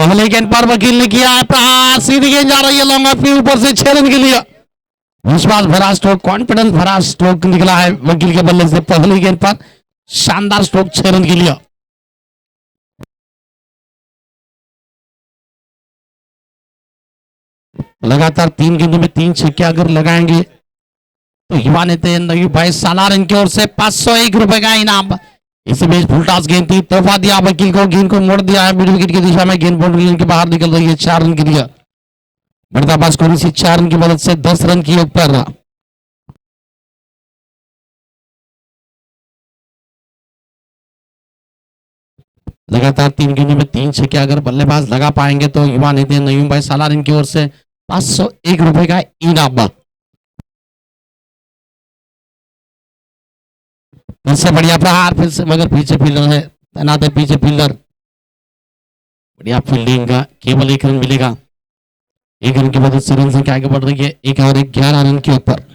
पहले गेंद पर वकील ने किया है प्रहार, सीधी गेंद जा रही है लॉन्ग ऑफ के ऊपर से 6 रन के लिए। विश्वास भरा स्ट्रोक, कॉन्फिडेंस भरा स्ट्रोक निकला है वकील के बल्ले से। पहली गेंद पर शानदार स्ट्रोक 6 रन के लिए। लगातार 3 गेंदों में 3 छक्के अगर लगाएंगे तो युवा नेता नयूब भाई सालार इनकी ओर से 501 रुपए का इनाम। इस मैच फुल टॉस गेंद थी, तोहफा दिया वकील को, गेंद को मोड़ दिया है मिड विकेट की दिशा में। गेंद बाउंड्री लाइन के बाहर निकल रही है 4 रन के लिए। बढ़ता पास स्कोर इसी 4 रन की मदद से 10 रन की ऊपर। लगातार 3 गेंदों में 3 छक्के अगर बल्लेबाज लगा पाएंगे तो युवा नेता नयूब भाई सालार इनकी ओर से 501 रुपए का इनाम। फिर से बढ़िया प्रहार, फिर से मगर पीछे फील्डर है तैनात है, पीछे फील्डर। बढ़िया फील्डिंग का केवल 1 रन मिलेगा। 1 रन की मदद से रन संख्या आगे बढ़ रही है 1 और 11 रन के ऊपर।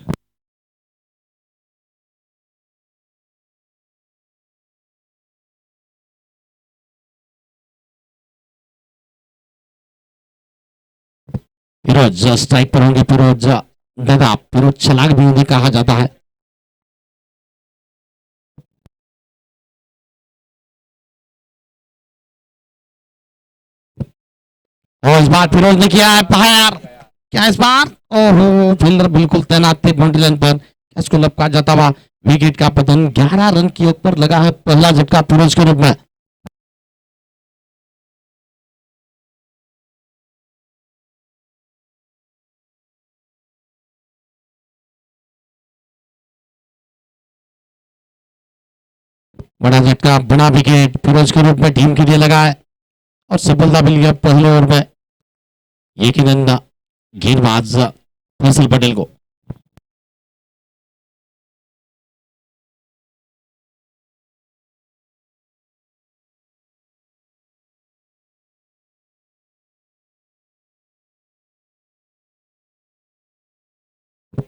फिरोज स्ट्राइक पर होंगे। फिरोज दादा, फिरोज छलाक भी उन्हें कहा जाता है। और इस बार फिरोज ने किया है फायर। क्या इस बार? ओहो, फील्डर बिल्कुल तैनात थे बाउंड्री लाइन पर। इसको लपका जाता हुआ विकेट का पतन। 11 रन के ऊपर लगा है पहला झटका फिरोज के रूप में। बड़ा झटका, बड़ा विकेट फिरोज के रूप में टीम के लिए लगा है और सफलता मिल गया पहले ओवर में। एक गेंदबाज फैसल पटेल को।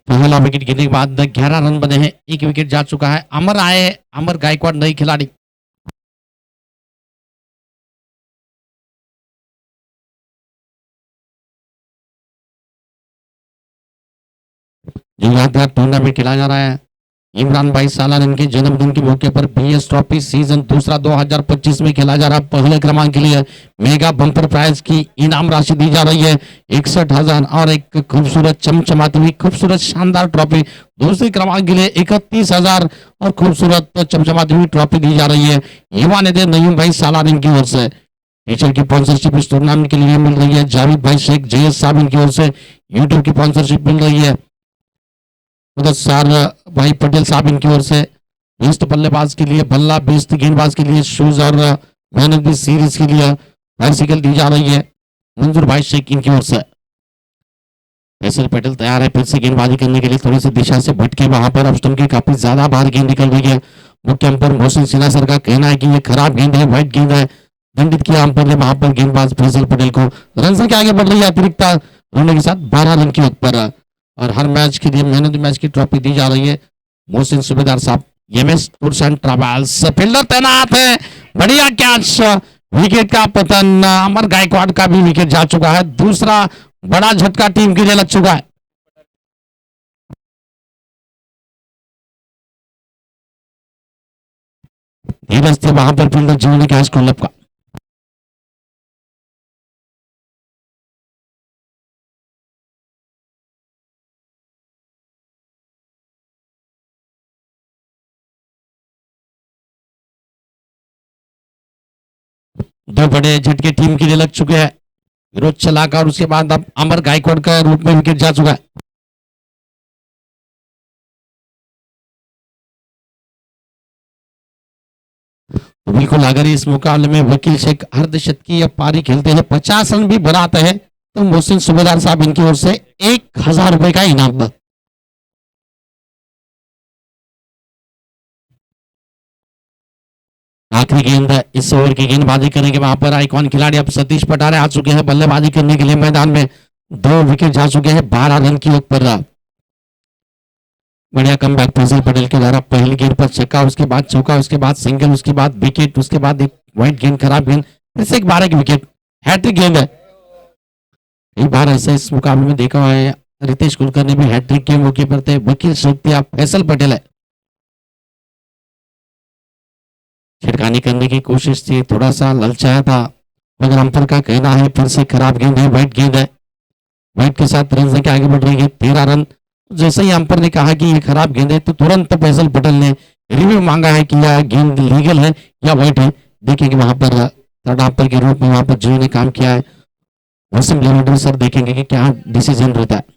पहला विकेट गिरने के बाद 11 रन बने हैं। 1 विकेट जा चुका है। अमर आए, अमर गायकवाड़ नई खिलाड़ी। जो यादगार टूर्नामेंट खेला जा रहा है इमरान भाई सालार इनके जन्मदिन के मौके पर बीएस ट्रॉफी सीजन दूसरा 2025 में खेला जा रहा है। पहले क्रमांक के लिए मेगा बम्पर प्राइज की इनाम राशि दी जा रही है 61,000 और एक खूबसूरत चमचमाती हुई खूबसूरत शानदार ट्रॉफी। दूसरे क्रमांक के लिए 31,000 और खूबसूरत चमचमाती हुई ट्रॉफी दी जा रही है युवा नेता नयूब भाई सालार इनकी ओर से। टीचर की स्पॉन्सरशिप इस टूर्नामेंट के लिए मिल रही है जावेद भाई शेख जयेश साहब इनकी ओर से। यूट्यूब की स्पॉन्सरशिप मिल रही है सर भाई पटेल साहब इनकी ओर से। बेस्ट बल्लेबाज के लिए बल्ला, बेस्ट गेंदबाज के लिए शूज और मैन ऑफ द सीरीज के लिए बाइसिकल दी जा रही है मंजूर भाई शेख इनकी ओर से। फैसल पटेल तैयार है फिर से गेंदबाजी करने के लिए। थोड़ी सी दिशा से भटके वहां पर अब स्टंप की काफी ज्यादा बाहर गेंद निकल रही है। मुख्य अंपायर मोहसिन सिन्हा सर का कहना है कि ये खराब गेंद है, व्हाइट गेंद है। दंडित किया अंपायर ने वहां पर गेंदबाज फैसल पटेल को। रन संख्या आगे बढ़ रही है अतिरिक्त रनों के साथ 12 रन के ऊपर। और हर मैच के लिए मैन ऑफ द मैच की ट्रॉफी दी जा रही है मोहसिन सूबेदार साहब MS tours and travels. Fielder तैनात है, बढ़िया कैच। विकेट का पतन, अमर गायकवाड़ का भी विकेट जा चुका है। दूसरा बड़ा झटका टीम के लिए लग चुका है। धीरज थे वहां पर फील्डर जिन्होंने कैच को लपका। दो बड़े झटके टीम के लिए लग चुके हैं। विरोध चलाकर और उसके बाद अब अमर गायकवाड़ का रूप में विकेट जा चुका है। तो बिल्कुल अगर इस मुकाबले में वकील शेख अर्धशतकीय पारी खेलते हैं 50 रन भी बनाते हैं तो मोहसिन सूबेदार साहब इनकी ओर से 1,000 रुपए का इनाम। आखिरी गेंद इस ओवर की गेंदबाजी करने के वहां पर आइकॉन खिलाड़ी अब सतीश पटारे आ चुके हैं बल्लेबाजी करने के लिए मैदान में। 2 विकेट जा चुके हैं 12 रन की ऊपर। बढ़िया कमबैक फैसल पटेल के द्वारा। पहली गेंद पर छक्का, उसके बाद चौका, उसके बाद सिंगल, उसके बाद विकेट, उसके बाद एक व्हाइट गेंद, खराब गेंद, फिर से एक 12 की विकेट। हैट्रिक गेंद है। कई बार ऐसा इस मुकाबले में देखा हुआ है, रितेश कुलकर्णी भी हैट्रिक के मौके पर थे। वकील शक्तिया फैसल पटेल है, छिड़कानी करने की कोशिश थी, थोड़ा सा ललचाया था, मगर अंपर का कहना है फिर से खराब गेंद है, वाइट गेंद है। वाइट के साथ रन संख्या आगे बढ़ रही है 13 रन। जैसे ही अंपर ने कहा कि ये खराब गेंद है तो तुरंत फैसल पटेल ने रिव्यू मांगा है कि यह गेंद लीगल है या वाइट है। देखेंगे वहां पर थर्ड अंपर के रूप में वहां पर जिन्होंने काम किया है वसीम लेवेंडर सर, देखेंगे कि क्या डिसीजन रहता है।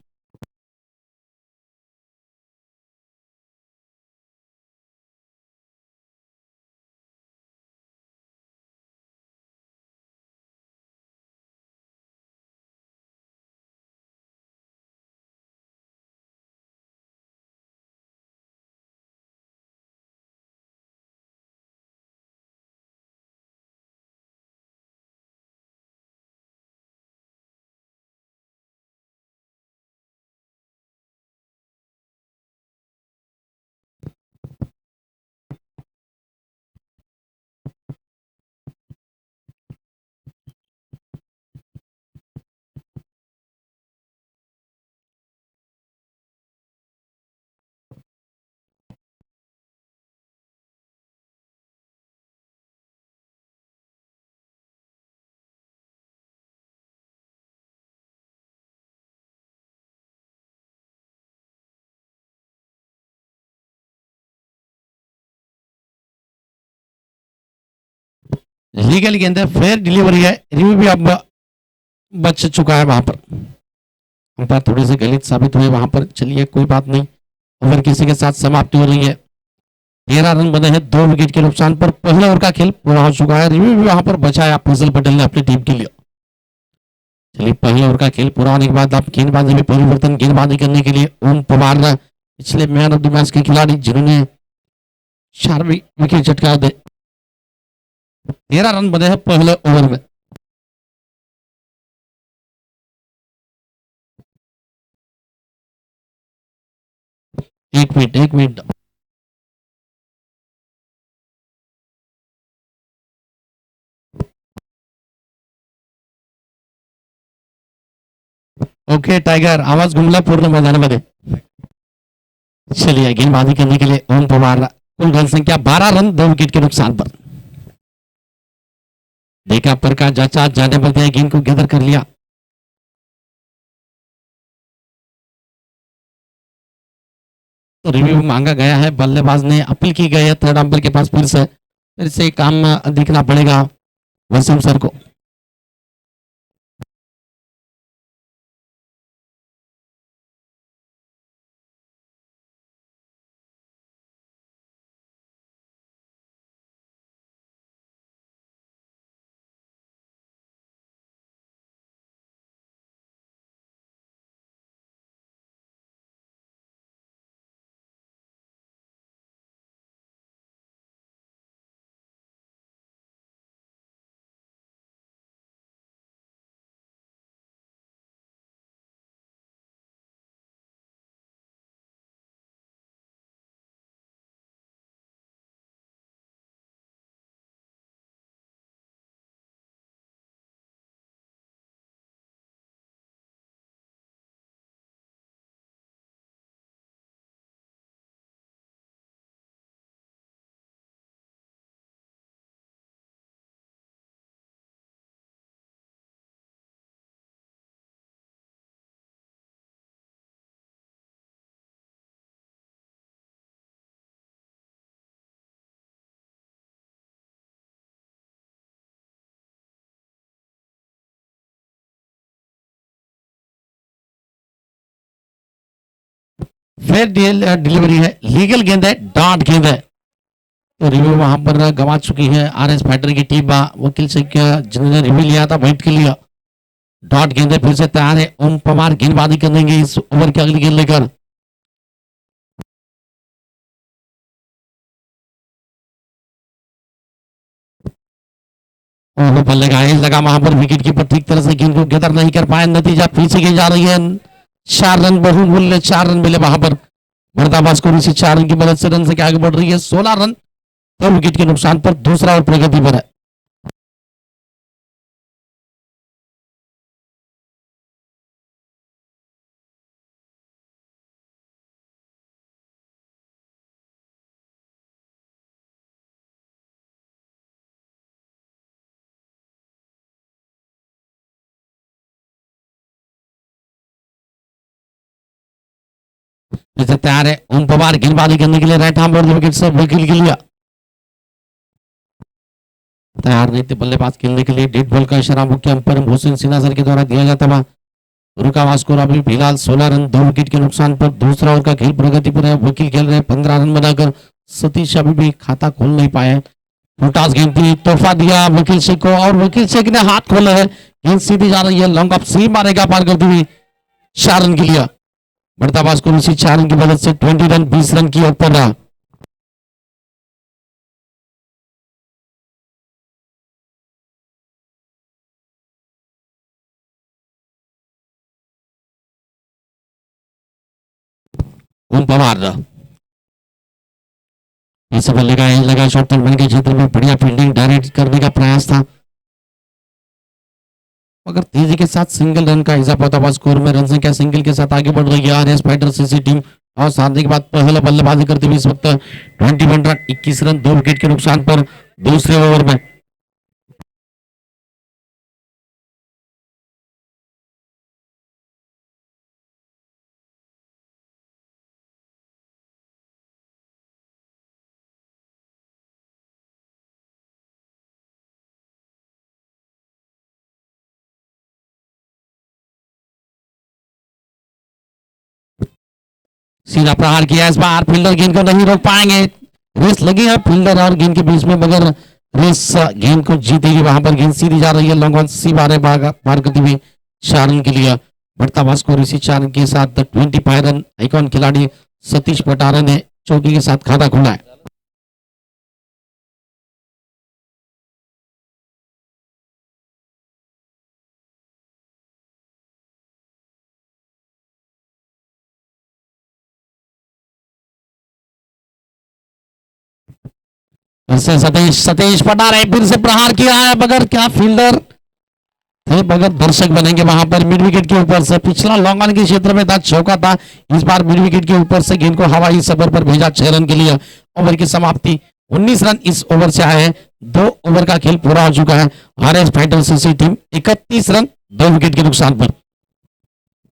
लीगल गेंद है, फेयर डिलीवरी है, रिव्यू भी अब बच चुका है वहां पर। अंपायर थोड़े से गलत साबित हुए वहां पर। चलिए कोई बात नहीं, ओवर किसी के साथ समाप्ति हो रही है। 13 रन बने हैं 2 विकेट के नुकसान पर। पहले ओवर का खेल पूरा हो चुका है, रिव्यू भी वहां पर बचाया फैसल पटेल ने अपनी टीम के लिए। चलिए पहले ओवर का खेल पूरा होने के बाद अब गेंदबाजी में परिवर्तन, गेंदबाजी करने के लिए ओम पवार पिछले मैन ऑफ द मैच के खिलाड़ी जिन्होंने 4 विकेट चटका दे। 13 रन बने हैं पहले ओवर में। एक मिनट ओके टाइगर, आवाज घुमला पूर्ण मैदानामध्ये। चलिए गेंदबाजी करने के लिए ओम पवार, कुल रन संख्या 12 रन 2 विकेट के नुकसान पर। देखा पर का जाचा जाने पर गेंद को गैदर कर लिया। तो रिव्यू मांगा गया है, बल्लेबाज ने अपील की गई है थर्ड अंपायर के पास। फिर से काम दिखना पड़ेगा वसीम सर को। फेयर डिलीवरी है, लीगल गेंद है, डॉट गेंद है। तो रिव्यू वहां पर गंवा चुकी है आरएस फाइटर की टीम। वकील से जिन्होंने रिव्यू लिया था वाइट के लिए। डॉट गेंद है, फिर से तैयार है ओम पवार गेंदबाजी करेंगे इस ओवर की अगली गेंद लेकर। बल्लेबाज लगा वहां पर, विकेट कीपर ठीक तरह से गेंद को गैदर नहीं कर पाए। नतीजा फिर से गेंद जा रही है 4 रन, बहुमूल्य 4 रन मिले वहां पर। मुर्दाबाद को इसी 4 रन की मदद से रन से आगे बढ़ रही है 16 रन 2 विकेट के नुकसान पर। दूसरा और प्रगति पर है। से तैयार है ओम पवार गेंदबाजी करने के लिए राइट आर्म और विकेट से वकील के लिए तैयार नहीं थे बल्लेबाज खेलने के लिए डेड बॉल का इशारा मुख्य अंपायर मोहसिन सिन्हा सर के द्वारा दिया जाता हुआ रुका स्कोर अभी फिलहाल 16 रन 2 विकेट के नुकसान पर दूसरा ओवर का खेल प्रगति पर है वकील खेल रहे 15 रन बनाकर सतीश अभी भी खाता खोल नहीं पाए फुटास गेंद थी तोहफा दिया वकील शेख को और वकील शेख ने हाथ खोला है गेंद सीधी जा रही है लॉन्ग ऑफ सी मारेगा पार करती हुई 4 रन के लिए बढ़ता हुआ स्कोर इसी 4 रन की मदद से 20 रन 20 रन की ऊपर रहा ओम पवार ऐसे बल्ले का एज लगा शॉर्ट टर्न के क्षेत्र में बढ़िया फील्डिंग डायरेक्ट करने का प्रयास था मगर तेजी के साथ सिंगल रन का इजाफा होता हुआ स्कोर में रन संख्या सिंगल के साथ आगे बढ़ रही है आरएस फाइटर सीसी टीम और साधने के बाद पहले बल्लेबाजी करते हुए इस वक्त 21 रन 21 रन 2 विकेट के नुकसान पर दूसरे ओवर में सीधा प्रहार किया इस बार फील्डर गेंद को नहीं रोक पाएंगे रेस लगी है फील्डर और गेंद के बीच में मगर रेस गेंद को जीतेगी वहां पर गेंद सीधी जा रही है लॉन्ग ऑन सी बारे पार करती हुई 4 रन के लिए बढ़ता हुआ स्कोर इसी 4 रन के साथ 25 रन आइकॉन खिलाड़ी सतीश पटारे ने चौकी के साथ खाता खोला है सतीश सतीश पटारे फिर से प्रहार किया है मगर क्या फील्डर थे मगर दर्शक बनेंगे वहां पर मिड विकेट के ऊपर से पिछला लॉन्ग ऑन के क्षेत्र में था चौका था इस बार मिड विकेट के ऊपर से गेंद को हवाई सफर पर भेजा 6 रन के लिए ओवर की समाप्ति 19 रन इस ओवर से आए हैं 2 ओवर का खेल पूरा हो चुका है RS fighter CC team 31 run 2 wicket के नुकसान पर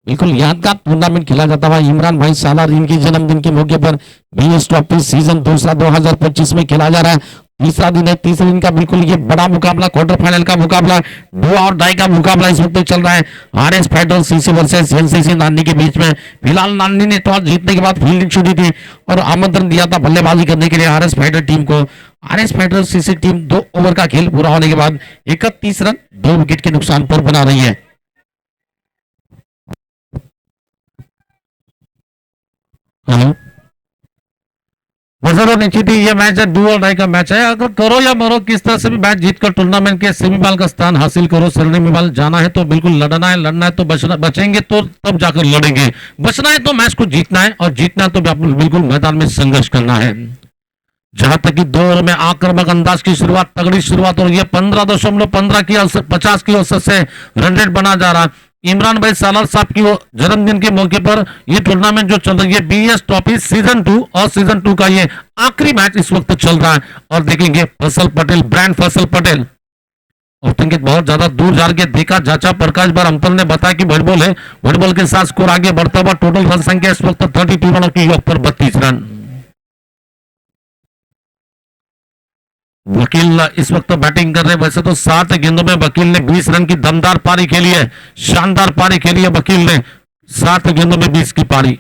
बिल्कुल यादगार टूर्नामेंट खेला जाता हुआ इमरान भाई सालार इनके जन्मदिन के मौके पर बीएस ट्रॉफी सीजन दूसरा 2025 में खेला जा रहा है तीसरा दिन है तीसरे दिन का बिल्कुल ये बड़ा मुकाबला क्वार्टर फाइनल का मुकाबला 2 और डाई का मुकाबला इस वक्त चल रहा है RS fighter CC versus NCC नानी के बीच में फिलहाल नानी ने टॉस जीतने के बाद फील्डिंग शुरू की और आमंत्रण दिया था बल्लेबाजी करने के लिए आरएस फाइटर टीम को RS fighter CC team 2 over का खेल पूरा होने के बाद 31 रन 2 विकेट के नुकसान पर बना रही है हेलो निश्चित ही ये मैच है डू और डाई का मैच है अगर करो या मरो किस तरह से भी मैच जीतकर टूर्नामेंट के सेमीफाइनल का स्थान हासिल करो सेमीफाइनल जाना है तो बिल्कुल लड़ना है तो बचेंगे तो तब जाकर लड़ेंगे बचना है तो मैच को जीतना है और जीतना है तो बिल्कुल मैदान में संघर्ष करना है जहां तक कि 2 ओवर में आक्रामक अंदाज की शुरुआत तगड़ी शुरुआत और ये 15.15 की 50 की औसत से रन रेट बना जा रहा इमरान भाई सालार साहब की जन्मदिन के मौके पर ये टूर्नामेंट जो चल रही है बीएस ट्रॉफी सीजन 2 और सीजन 2 का ये आखिरी मैच इस वक्त चल रहा है और देखेंगे फसल पटेल ब्रांड फसल पटेल और बहुत ज्यादा दूर जा के देखा जाचा प्रकाश बार अंपल ने बताया कि वॉलीबॉल है वॉलीबॉल के साथ स्कोर आगे बढ़ता हुआ टोटल रन संख्या इस वक्त 32 रनों की योग पर 32 रन वकील इस वक्त बैटिंग कर रहे हैं वैसे तो 7 गेंदों में वकील ने 20 रन की दमदार पारी खेली है शानदार पारी खेली है वकील ने 7 गेंदों में 20 की पारी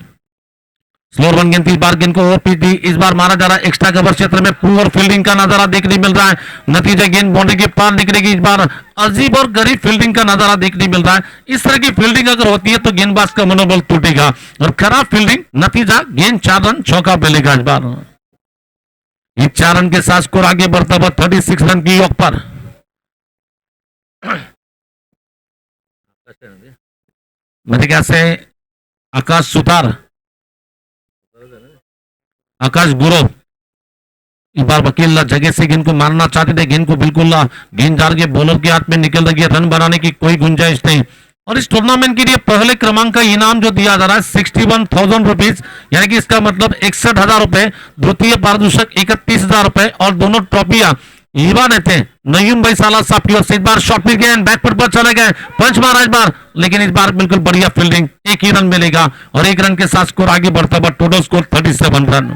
स्लोर 1 गेंद 3 बार गेंद को ओपी दी इस बार मारा जा रहा है एक्स्ट्रा कवर क्षेत्र में पुअर फील्डिंग का नजारा देखने मिल रहा है नतीजा गेंद बाउंड्री के पार निकलेगी इस बार अजीब और गरीब फील्डिंग का नजारा देखने मिल रहा है इस तरह की फील्डिंग अगर होती है तो गेंदबाज का मनोबल टूटेगा और खराब फील्डिंग नतीजा गेंद 4 रन चौका मिलेगा इस बार 4 रन के साथ स्कोर आगे बढ़ता हुआ 36 रन की योग पर मेरे ख्याल से आकाश सुतार आकाश गुरव इस बार वकील जगह से गेंद को मारना चाहते थे गेंद को बिल्कुल गेंद जार के बॉलर के हाथ में निकल रही है रन बनाने की कोई गुंजाइश नहीं और इस टूर्नामेंट के लिए पहले क्रमांक का इनाम जो दिया जा रहा है 61,000 रुपीज यानी कि इसका मतलब 61,000 रुपए द्वितीय पारितोषिक 31,000 रुपए और दोनों ट्रॉफियां युवा नेते नयूम भाई साला साहब की ओर से इस बार शॉट मिल गया, बैकफुट पर चले गए, पंच मारा इस बार, लेकिन इस बार बिल्कुल बढ़िया फील्डिंग, एक ही रन मिलेगा और एक रन के साथ स्कोर आगे बढ़ता हुआ टोटल स्कोर 37 रन।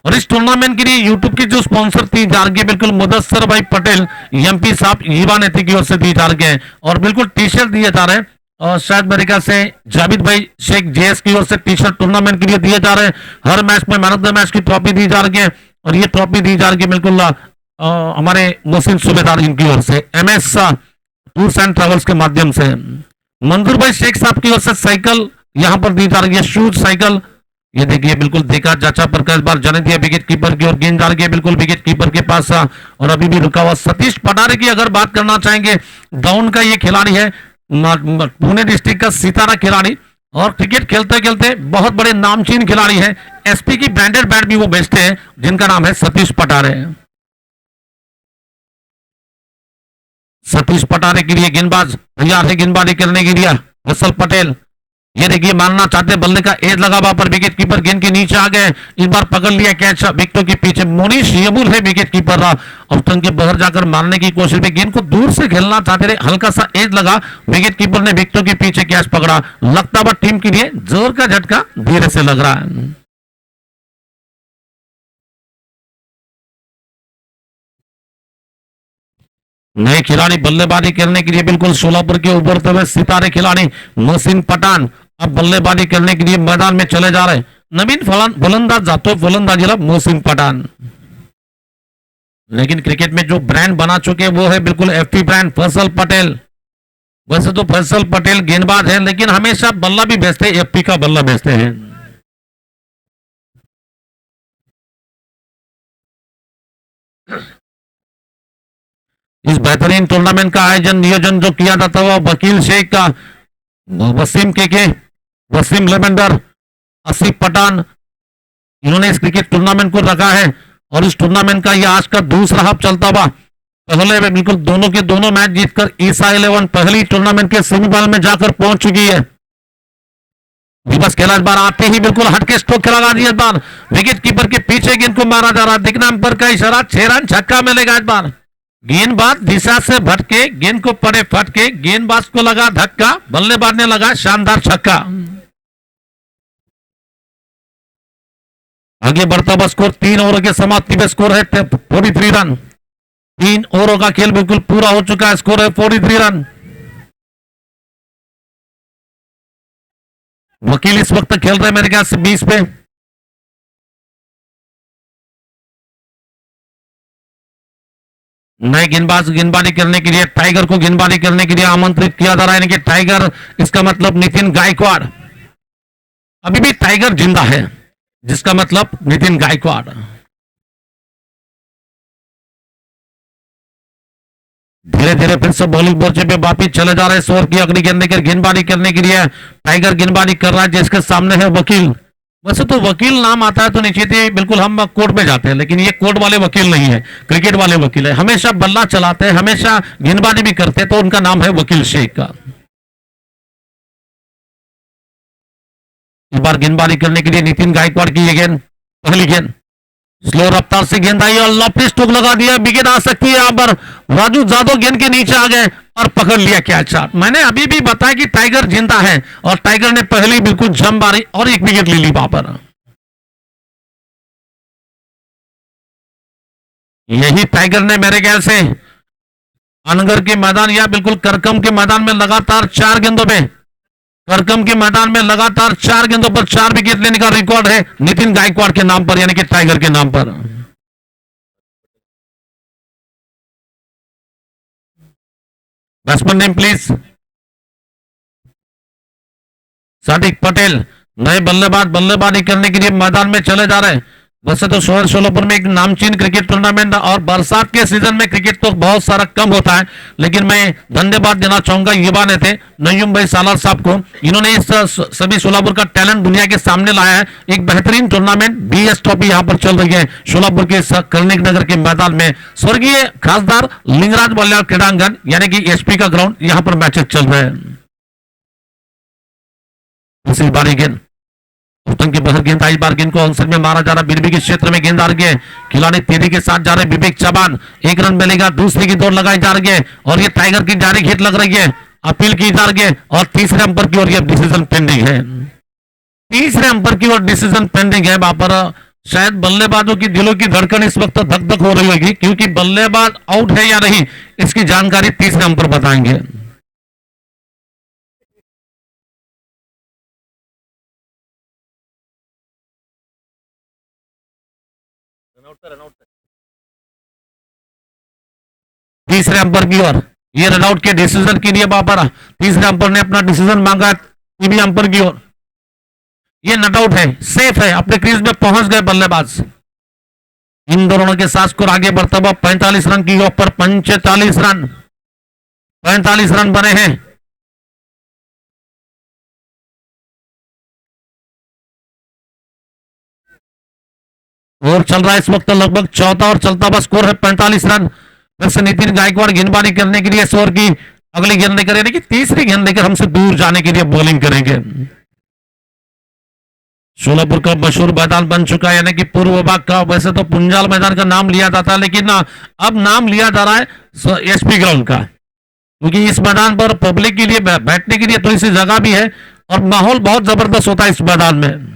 और इस टूर्नामेंट के लिए यूट्यूब की जो स्पॉन्सर दी जा रही है बिल्कुल मुदस्सर भाई पटेल एमपी साहब युवा नेता की ओर से दी जा रही है और बिल्कुल टी शर्ट दिए जा रहे हैं और शायद अमेरिका से जाविद भाई शेख जेएस की ओर से टी शर्ट टूर्नामेंट के लिए दिए जा रहे हैं। हर मैच में मैन ऑफ द मैच की ट्रॉफी दी जा रही है और ये ट्रॉफी दी जा रही है बिल्कुल हमारे मुस्लिम सूबेदार इनकी ओर से एमएस टूर्स एंड ट्रेवल्स के माध्यम से। मंजूर भाई शेख साहब की ओर से साइकिल यहां पर दी जा रही है, शूज साइकिल, ये देखिए बिल्कुल देखा जाचा पर इस बार जाने दिया विकेट कीपर की और गेंद जा रही है बिल्कुल विकेट कीपर के पास और अभी भी रुका हुआ। सतीश पटारे की अगर बात करना चाहेंगे, डाउन का ये खिलाड़ी है, पुणे डिस्ट्रिक्ट का सितारा खिलाड़ी और क्रिकेट खेलते खेलते बहुत बड़े नामचीन खिलाड़ी है। एसपी की ब्रांडेड बैट भी वो बेचते हैं जिनका नाम है सतीश पटारे। सतीश पटारे के लिए गेंदबाज तैयार है गेंदबाजी करने के लिए वत्सल पटेल, ये देखिए मारना चाहते बल्ले का एज लगा वहां पर विकेट कीपर गेंद के नीचे आ गए, इस बार पकड़ लिया कैच विकेटों के पीछे। मोनिश यबुल है विकेट कीपर ऑप्शन के बाहर जाकर मारने की कोशिश में गेंद को दूर से खेलना चाहते रहे, हल्का सा एज लगा, विकेट कीपर ने विकेटों के पीछे कैच पकड़ा। लगता हुआ टीम के लिए जोर का झटका धीरे से लग रहा है। नए खिलाड़ी बल्लेबाजी करने के लिए बिल्कुल सोलापुर के उभरते हुए सितारे खिलाड़ी मोहसिन पठान अब बल्लेबाजी करने के लिए मैदान में चले जा रहे। नवीन फलंदाज जातो फलंदाजीला मोहसिन पठान, लेकिन क्रिकेट में जो ब्रांड बना चुके वो है बिल्कुल एफपी ब्रांड फैसल पटेल। वैसे तो फैसल पटेल गेंदबाज है लेकिन हमेशा बल्ला भी भेजते हैं, एफपी का बल्ला भेजते हैं। इस बेहतरीन टूर्नामेंट का आयोजन नियोजन जो किया जाता हुआ वकील शेख का वसीम के वसीम लेवेंडर आसिफ पठान, इन्होंने इस क्रिकेट टूर्नामेंट को रखा है और इस टूर्नामेंट का यह आज का दूसरा हब चलता हुआ। पहले में बिल्कुल दोनों के दोनों मैच जीतकर ईसा 11 पहली टूर्नामेंट के सेमीफाइनल में जाकर पहुंच चुकी है। विपस खेला इस बार आते ही बिल्कुल हटके स्ट्रोक खेला दिया, इस बार विकेट कीपर के पीछे गेंद को मारा जा रहा, दिखना अंपर का इशारा, 6 रन छक्का मिलेगा इस बार। गेंदबाज दिशा से भटके गेंद को पड़े फटके, गेंदबाज को लगा धक्का, बल्लेबाज ने लगा शानदार छक्का। आगे बढ़ता हुआ स्कोर 3 ओवर के समाप्ति पे स्कोर है 43 रन। 3 ओवरों का खेल बिल्कुल पूरा हो चुका है, स्कोर है 43 रन। वकील इस वक्त खेल रहे मेरे ख्याल से 20 पे। नए गेंदबाजी करने के लिए टाइगर को गेंदबाजी करने के लिए आमंत्रित किया जा रहा है, यानी कि टाइगर इसका मतलब नितिन गायकवाड़, अभी भी टाइगर जिंदा है जिसका मतलब नितिन गायकवाड़। धीरे धीरे फिर से बॉलिंग मोर्चे पे वापिस चले जा रहे हैं। ओवर की अगली गेंद लेकर गेंदबाजी करने के लिए टाइगर गेंदबाजी कर रहा है जिसके सामने है वकील। वैसे तो वकील नाम आता है तो नीचे बिल्कुल हम कोर्ट में जाते हैं, लेकिन ये कोर्ट वाले वकील नहीं है, क्रिकेट वाले वकील है, हमेशा बल्ला चलाते हैं, हमेशा गेंदबाजी भी करते हैं, तो उनका नाम है वकील शेख का। इस बार गेंदबाजी करने के लिए नितिन गायकवाड़ की ये गेंद, पहली गेंद स्लो रफ्तार से गेंद आई और लॉफ्टी स्ट्रोक लगा दिया, विकेट आ सकती है यहां पर। राजू जादव गेंद के नीचे आ गए और पकड़ लिया कैच। मैंने अभी भी बताया कि टाइगर जिंदा है और टाइगर ने पहली बिल्कुल जम मारी और एक विकेट ले ली वहां पर। यही टाइगर ने मेरे ख्याल से अनगर के मैदान या बिल्कुल करकम के मैदान में लगातार 4 गेंदों पे, करकम के मैदान में लगातार 4 गेंदों पर 4 विकेट लेने का रिकॉर्ड है नितिन गायकवाड़ के नाम पर, यानी कि टाइगर के नाम पर। Batsman name please. Sadiq Patel नए बल्लेबाज बल्लेबाजी करने के लिए मैदान में चले जा रहे हैं। वैसे तो शहर सोलापुर में एक नामचीन क्रिकेट टूर्नामेंट और बरसात के सीजन में क्रिकेट तो बहुत सारा कम होता है, लेकिन मैं धन्यवाद देना चाहूंगा युवा नेता नयूम भाई सालार साहब को। इन्होंने इस सभी सोलापुर का टैलेंट दुनिया के सामने लाया है। एक बेहतरीन टूर्नामेंट बीएस ट्रॉफी यहां पर चल रही है सोलापुर के कर्णिक नगर के मैदान में, स्वर्गीय खासदार लिंगराज बल्लाल क्रीड़ांगन यानी कि एसपी का ग्राउंड, यहां पर मैचेस चल रहे हैं। दूसरी बारी गेंद उतन के बाहर गेंद आई, बार गेंद को आंसर में मारा जा रहा, बीरबी के क्षेत्र में गेंद आ रही है, खिलाड़ी तेजी के साथ जा रहे विवेक चौहान, एक रन मिलेगा, दूसरी की दौड़ लगाई जा रही है और ये टाइगर की जारी घेत लग रही है, अपील की जा रही है और तीसरे अंपर की ओर ये डिसीजन पेंडिंग है, तीसरे अंपर की ओर डिसीजन पेंडिंग है। वहां पर शायद बल्लेबाजों की दिलों की धड़कन इस वक्त धक धक हो रही होगी, क्योंकि बल्लेबाज आउट है या नहीं इसकी जानकारी तीसरे अंपर बताएंगे। तीसरे अंपर की ओर ये रनआउट के डिसीजन के लिए वहां पर तीसरे अंपर ने अपना डिसीजन मांगा, टीवी अंपर की ओर ये नॉट आउट है, सेफ है, अपने क्रीज में पहुंच गए बल्लेबाज। इन दोनों के साथ स्कोर आगे बढ़ता हुआ 45 रन की ओर पर 45 रन, 45 रन बने हैं। और चल रहा है इस वक्त लगभग चौथा और चलता हुआ स्कोर है 45 रन। वैसे नितिन गायकवाड़ गेंदबाजी करने के लिए इस ओवर की अगली गेंद लेकर यानी कि तीसरी गेंद लेकर हमसे दूर जाने के लिए बॉलिंग करेंगे। शोलापुर का मशहूर मैदान बन चुका है, यानी कि पूर्व भाग का, वैसे तो पुंजाल मैदान का नाम लिया जाता है लेकिन अब नाम लिया जा रहा है एसपी ग्राउंड का, क्योंकि इस मैदान पर पब्लिक के लिए बैठने के लिए थोड़ी सी जगह भी है और माहौल बहुत जबरदस्त होता है इस मैदान में।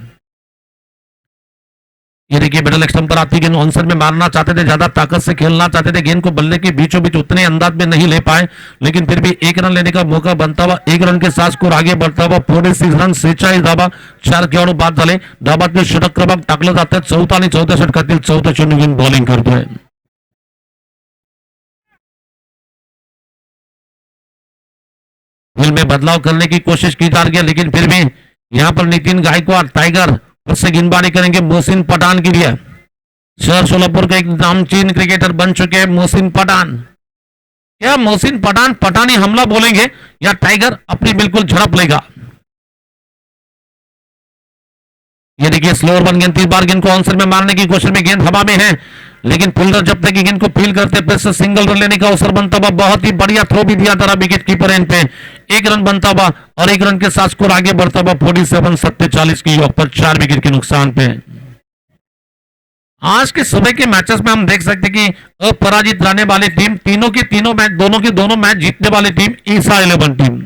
ये देखिए मिडल स्टंप पर आती गेंद आंसर में मारना चाहते थे, ज्यादा ताकत से खेलना चाहते थे, गेंद को बल्ले के बीचों बीच उतने अंदाज में नहीं ले पाए, लेकिन फिर भी एक रन लेने का मौका बनता हुआ, एक रन के साथ स्कोर आगे बढ़ता हुआ 46 रन 46 धाबा 4 खेळाडू बाद झाले। धाबातले षटक क्रमांक टाकलं जातात, चौथा आणि चौथ्या षटकातील चौथ्या चेंडू घेऊन बॉलिंग करतोय। खेल में बदलाव करने की कोशिश की जा रही है, लेकिन फिर भी यहां पर नितिन गायकवाड़ टाइगर उससे गेंदबाजी करेंगे मोहसिन पठान के लिए। शहर सोलापुर का एक नामचीन क्रिकेटर बन चुके हैं मोहसिन पठान। क्या मोहसिन पठान पठानी हमला बोलेंगे या टाइगर अपनी बिल्कुल झड़प लेगा? ये देखिए स्लोअर वन गेंद, 3 बार गेंद को आंसर में मारने की कोशिश में, गेंद हवा में है लेकिन फील्डर जब तक गेंद को फील करते फिर से सिंगल रन लेने का अवसर बनता हुआ, बहुत ही बढ़िया थ्रो भी दिया था विकेट कीपर एंड पे, 1 रन बनता हुआ और 1 रन के साथ स्कोर आगे बढ़ता हुआ 47-47 की योग पर 4 विकेट के नुकसान पे। आज के सुबह के मैचेस में हम देख सकते कि अपराजित रहने वाली टीम, तीनों के तीनों मैच, दोनों के दोनों मैच जीतने वाली टीम ईसा 11 टीम।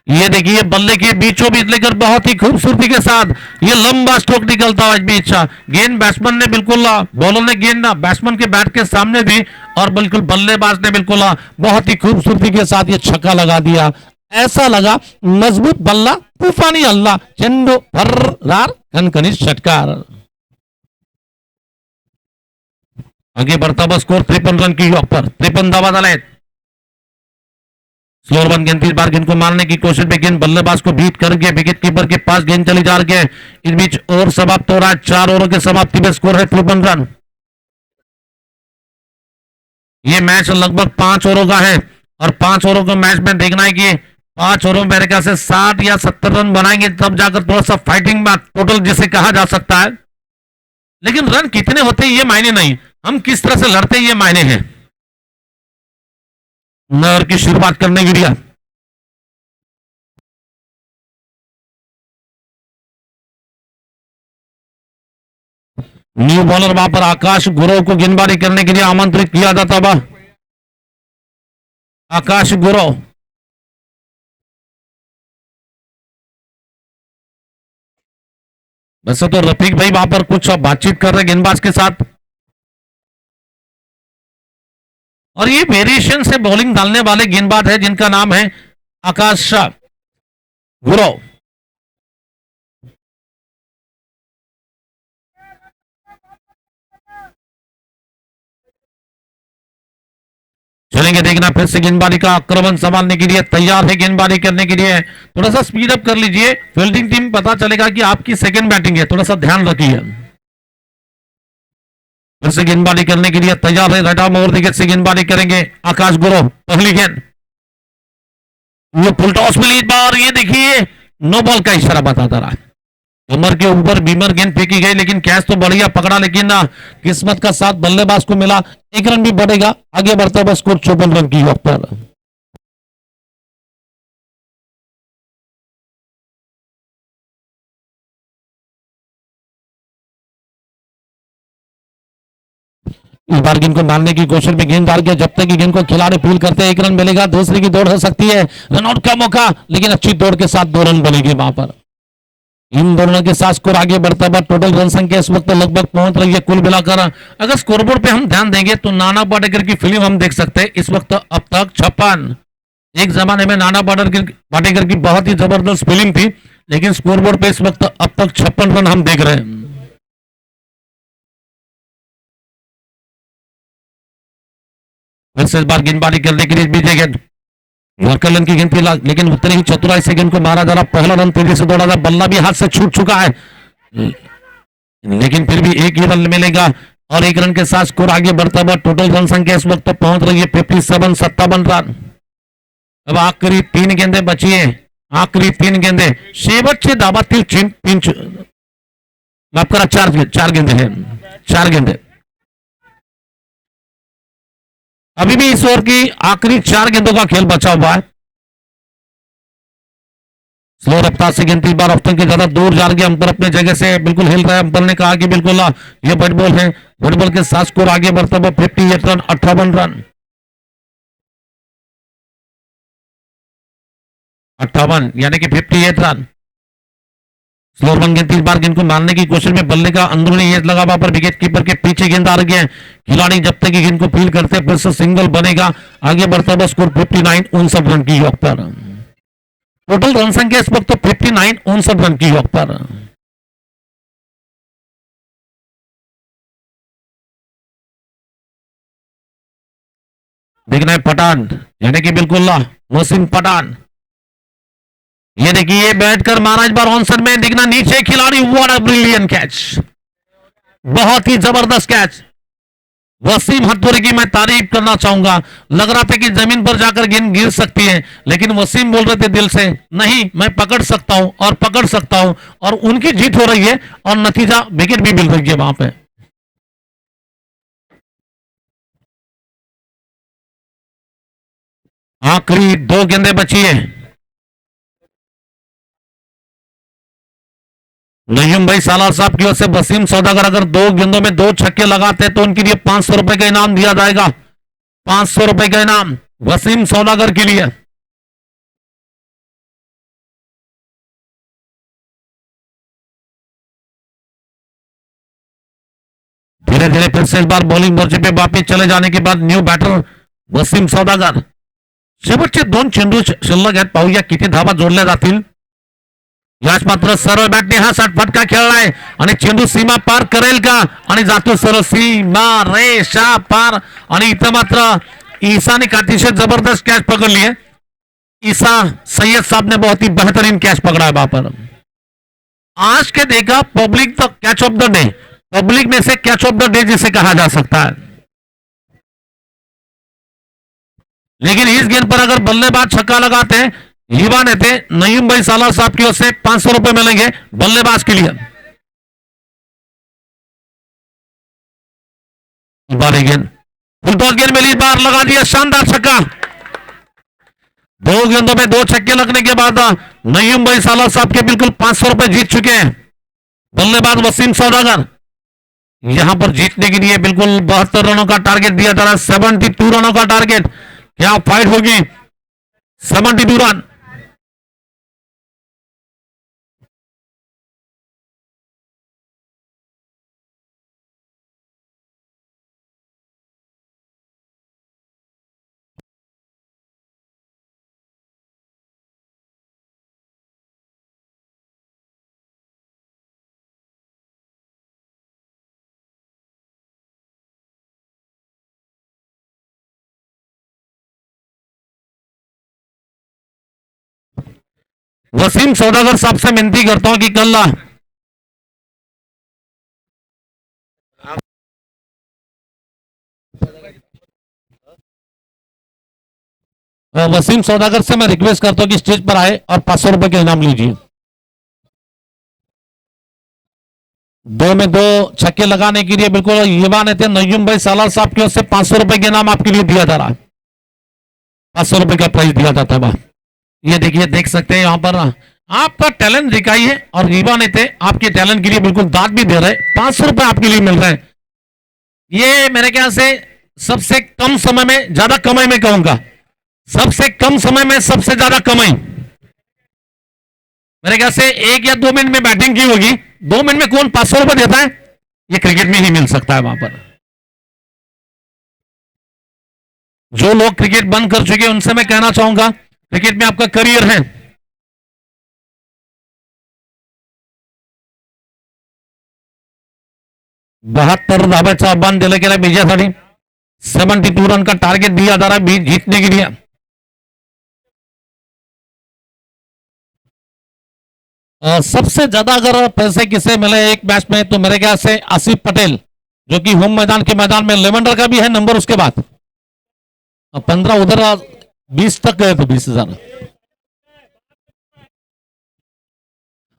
ये देखिए बल्ले के बीचों बीच लेकर बहुत ही खूबसूरती के साथ ये लंबा स्ट्रोक निकलता है बीच, गेंद बैट्समैन ने बिल्कुल, बॉलर ने गेंद बैट्समैन के बैट के सामने दी और बिल्कुल बल्लेबाज ने बिल्कुल बहुत ही खूबसूरती के साथ ये छक्का लगा दिया। ऐसा लगा मजबूत बल्ला तूफानी अल्लाह चेंडू फर्रार कनकनी षटकार। आगे बढ़ता हुआ स्कोर 53 रन की योग पर 53 धावा झाले। स्लोअर वन गेंद, 3 बार गेंद को मारने की कोशिश में, गेंद बल्लेबाज को बीट करके विकेट कीपर के पास गेंद चली जा रही है। इस बीच ओवर समाप्त हो रहा है, 4 ओवरों के समाप्ति में स्कोर है 53 रन। ये मैच लगभग 5 ओवरों का है और 5 ओवरों का मैच में देखना है कि 5 ओवरों में मेरे ख्याल से 60 या 70 रन बनाएंगे तब जाकर थोड़ा सा फाइटिंग मैच टोटल जिसे कहा जा सकता है, लेकिन रन कितने होते हैं ये मायने नहीं, हम किस तरह से लड़ते हैं ये मायने हैं। नर की शुरुआत करने के लिए न्यू बॉलर वहां पर आकाश गुरु को गेंदबाजी करने के लिए आमंत्रित किया जाता था। आकाश गुरु वैसे तो रफीक भाई वहां पर कुछ बातचीत कर रहे गेंदबाज के साथ, और ये वेरिएशन से बॉलिंग डालने वाले गेंदबाज है जिनका नाम है आकाश गुरु। चलेंगे देखना फिर से गेंदबाजी का आक्रमण संभालने के लिए तैयार है, गेंदबाजी करने के लिए थोड़ा सा स्पीड अप कर लीजिए, फील्डिंग टीम पता चलेगा कि आपकी सेकंड बैटिंग है, थोड़ा सा ध्यान रखिए। फिर से गेंदबाजी करने के लिए तैयार है, राइट आर्म ओवर विकेट से गेंदबाजी करेंगे आकाश गुरु। पहली गेंद ये फुल टॉस मिली इस बार, ये देखिए नो बॉल का इशारा बताता रहा, कमर के ऊपर बीमर गेंद फेंकी गई लेकिन कैच तो बढ़िया पकड़ा, लेकिन किस्मत का साथ बल्लेबाज को मिला, 1 रन भी बढ़ेगा, आगे बढ़ता हुआ स्कोर 54 रन की योग पर। इस बार गेंद को मारने की कोशिश में गेंद हार गया। जब तक कि गेंद को खिलाड़ी फील करते हैं 1 रन मिलेगा। दूसरे की दौड़ हो सकती है, रनआउट का मौका, लेकिन अच्छी दौड़ के साथ 2 रन बनेगी वहां पर। इन दोनों के साथ स्कोर आगे बढ़ता है। टोटल रन संख्या इस वक्त लगभग पहुंच रही है कुल मिलाकर। अगर स्कोरबोर्ड पे हम ध्यान देंगे तो नाना पाटेकर की फिल्म हम देख सकते हैं। इस वक्त अब तक 56। एक जमाने में नाना पाटेकर की बहुत ही जबरदस्त फिल्म थी, लेकिन स्कोरबोर्ड पे इस वक्त अब तक 56 रन हम देख रहे हैं। फिर से इस बार गेंदबाजी करने के लिए बीजे गेंद वॉर्करलन की गेंद थी, लेकिन उतने ही चतुराई से गेंद को मारा जा रहा। पहला रन तेजी से दौड़ा था, बल्ला भी हाथ से छूट चुका है, लेकिन फिर भी 1 ही रन मिलेगा और 1 रन के साथ स्कोर आगे बढ़ता हुआ। टोटल रन संख्या इस वक्त पहुंच रही है 57 रन। अब आखिरी 3 गेंदें बची है, आखिरी 3 गेंदें शेवटचे धावातील 3 माफ करा 4 गेंदें हैं, 4 गेंदें। अभी भी इस ओवर की आखिरी 4 गेंदों का खेल बचा हुआ है। स्लो रफ्तार से गेंद इस बार ऑप्शन के ज्यादा दूर जा रही है। अंपर अपने जगह से बिल्कुल हिल रहा है। अंपर ने कहा कि बिल्कुल ये बॉल है। बॉल के साथ स्कोर आगे बढ़ता हुआ 58 रन, 58 रन, 58 यानी कि 58 रन। स्लोर वन गेंद इस बार गेंद को मारने की कोशिश में बल्ले का अंदरूनी एज लगा, वहां पर विकेट कीपर के पीछे गेंद आ रही है। खिलाड़ी जब तक गेंद को फील करते हैं फिर से सिंगल बनेगा। आगे बढ़ता हुआ स्कोर 59 59 रन की योग पर। टोटल रन संख्या इस वक्त तो 59 59 रन की योग पर। देखना है पठान, यानी कि बिल्कुल वसीम पठान। ये देखिए बैठकर मारा इस बार ऑनसन में, देखना नीचे खिलाड़ी, व्हाट अ ब्रिलियंट कैच, बहुत ही जबरदस्त कैच। वसीम हटोरी की मैं तारीफ करना चाहूंगा। लग रहा था कि जमीन पर जाकर गेंद गिर सकती है, लेकिन वसीम बोल रहे थे दिल से नहीं मैं पकड़ सकता हूं और पकड़ सकता हूं, और उनकी जीत हो रही है और नतीजा विकेट भी मिल रही है वहां पे। आखिरी 2 गेंदें बची है। नईम भाई सालार साहब की ओर से वसीम सौदागर अगर 2 गेंदों में 2 छक्के लगाते हैं तो उनके लिए 500 रुपए का इनाम दिया जाएगा। 500 रुपए का इनाम वसीम सौदागर के लिए। धीरे धीरे फिर से इस बार बॉलिंग मोर्चे पे वापिस चले जाने के बाद न्यू बैटर वसीम सौदागर। शेवटचे 2 चेंडू शिल्लक आहेत, पाहूया किती धावा जोडल्या जातील। याच मात्र सरळ बॅटने हा शॉट फटका खेळलाय आणि चेंडू सीमा पार करेल का, आणि जातो सरळ सीमा रेषा पार। आणि इथं मात्र ईसाने अतिशय जबरदस्त कैच पकड़ ली है। ईसा सैयद साहब ने बहुत ही बेहतरीन कैच पकड़ा है वहां पर। आज के देखा public the catch of the day, public में से कैच ऑफ द डे जिसे कहा जा सकता है। लेकिन इस गेंद पर अगर बल्लेबाज छक्का लगाते हैं, युवा नेता नईम भाई सालार साहब की ओर से 500 रुपए मिलेंगे बल्लेबाज के लिए। बारी गेंद फुलटॉस गेंद मिली, बार लगा दिया शानदार छक्का। 2 गेंदों में 2 छक्के लगने के बाद नईम भाई सालार साहब के बिल्कुल 500 रुपए जीत चुके हैं बल्लेबाज वसीम सौदागर। यहां पर जीतने के लिए बिल्कुल 72 रनों का टारगेट दिया जा रहा है, 72 रनों का टारगेट। क्या फाइट होगी, 72 रन। वसीम सौदागर साहब से विनती करता हूं कि कल वसीम सौदागर से मैं रिक्वेस्ट करता हूं कि स्टेज पर आए और 500 रुपए का इनाम लीजिए। 2 में 2 छक्के लगाने के लिए बिल्कुल युवा नेता नईम भाई सालार साहब की ओर से 500 रुपए का इनाम आपके लिए दिया जा रहा है। 500 रुपए का प्राइस दिया जाता है। ये देखिए, देख सकते हैं यहां पर आपका टैलेंट दिखाइए और युवा नेता आपके टैलेंट के लिए बिल्कुल दाद भी दे रहे हैं। 500 रुपए आपके लिए मिल रहे हैं। ये मेरे ख्याल से सबसे कम समय में ज्यादा कमाई में कहूंगा, सबसे कम समय में सबसे ज्यादा कमाई मेरे ख्याल से 1 या 2 मिनट में बैटिंग की होगी। 2 मिनट में कौन 500 रुपए देता है? ये क्रिकेट में ही मिल सकता है। वहां पर जो लोग क्रिकेट बंद कर चुके हैं उनसे मैं कहना चाहूंगा, क्रिकेट में आपका करियर है। बहत्तर धाब्याचं आव्हान दिलं गेलं विजयासाठी। 72 रन का टारगेट दिया जा रहा है जीतने के लिए। सबसे ज्यादा अगर पैसे किसे मिले एक मैच में तो मेरे ख्याल से आसिफ पटेल, जो कि होम मैदान के मैदान में लेवेंडर का भी है नंबर उसके बाद 15 उधर 20 तक गए थे 20,000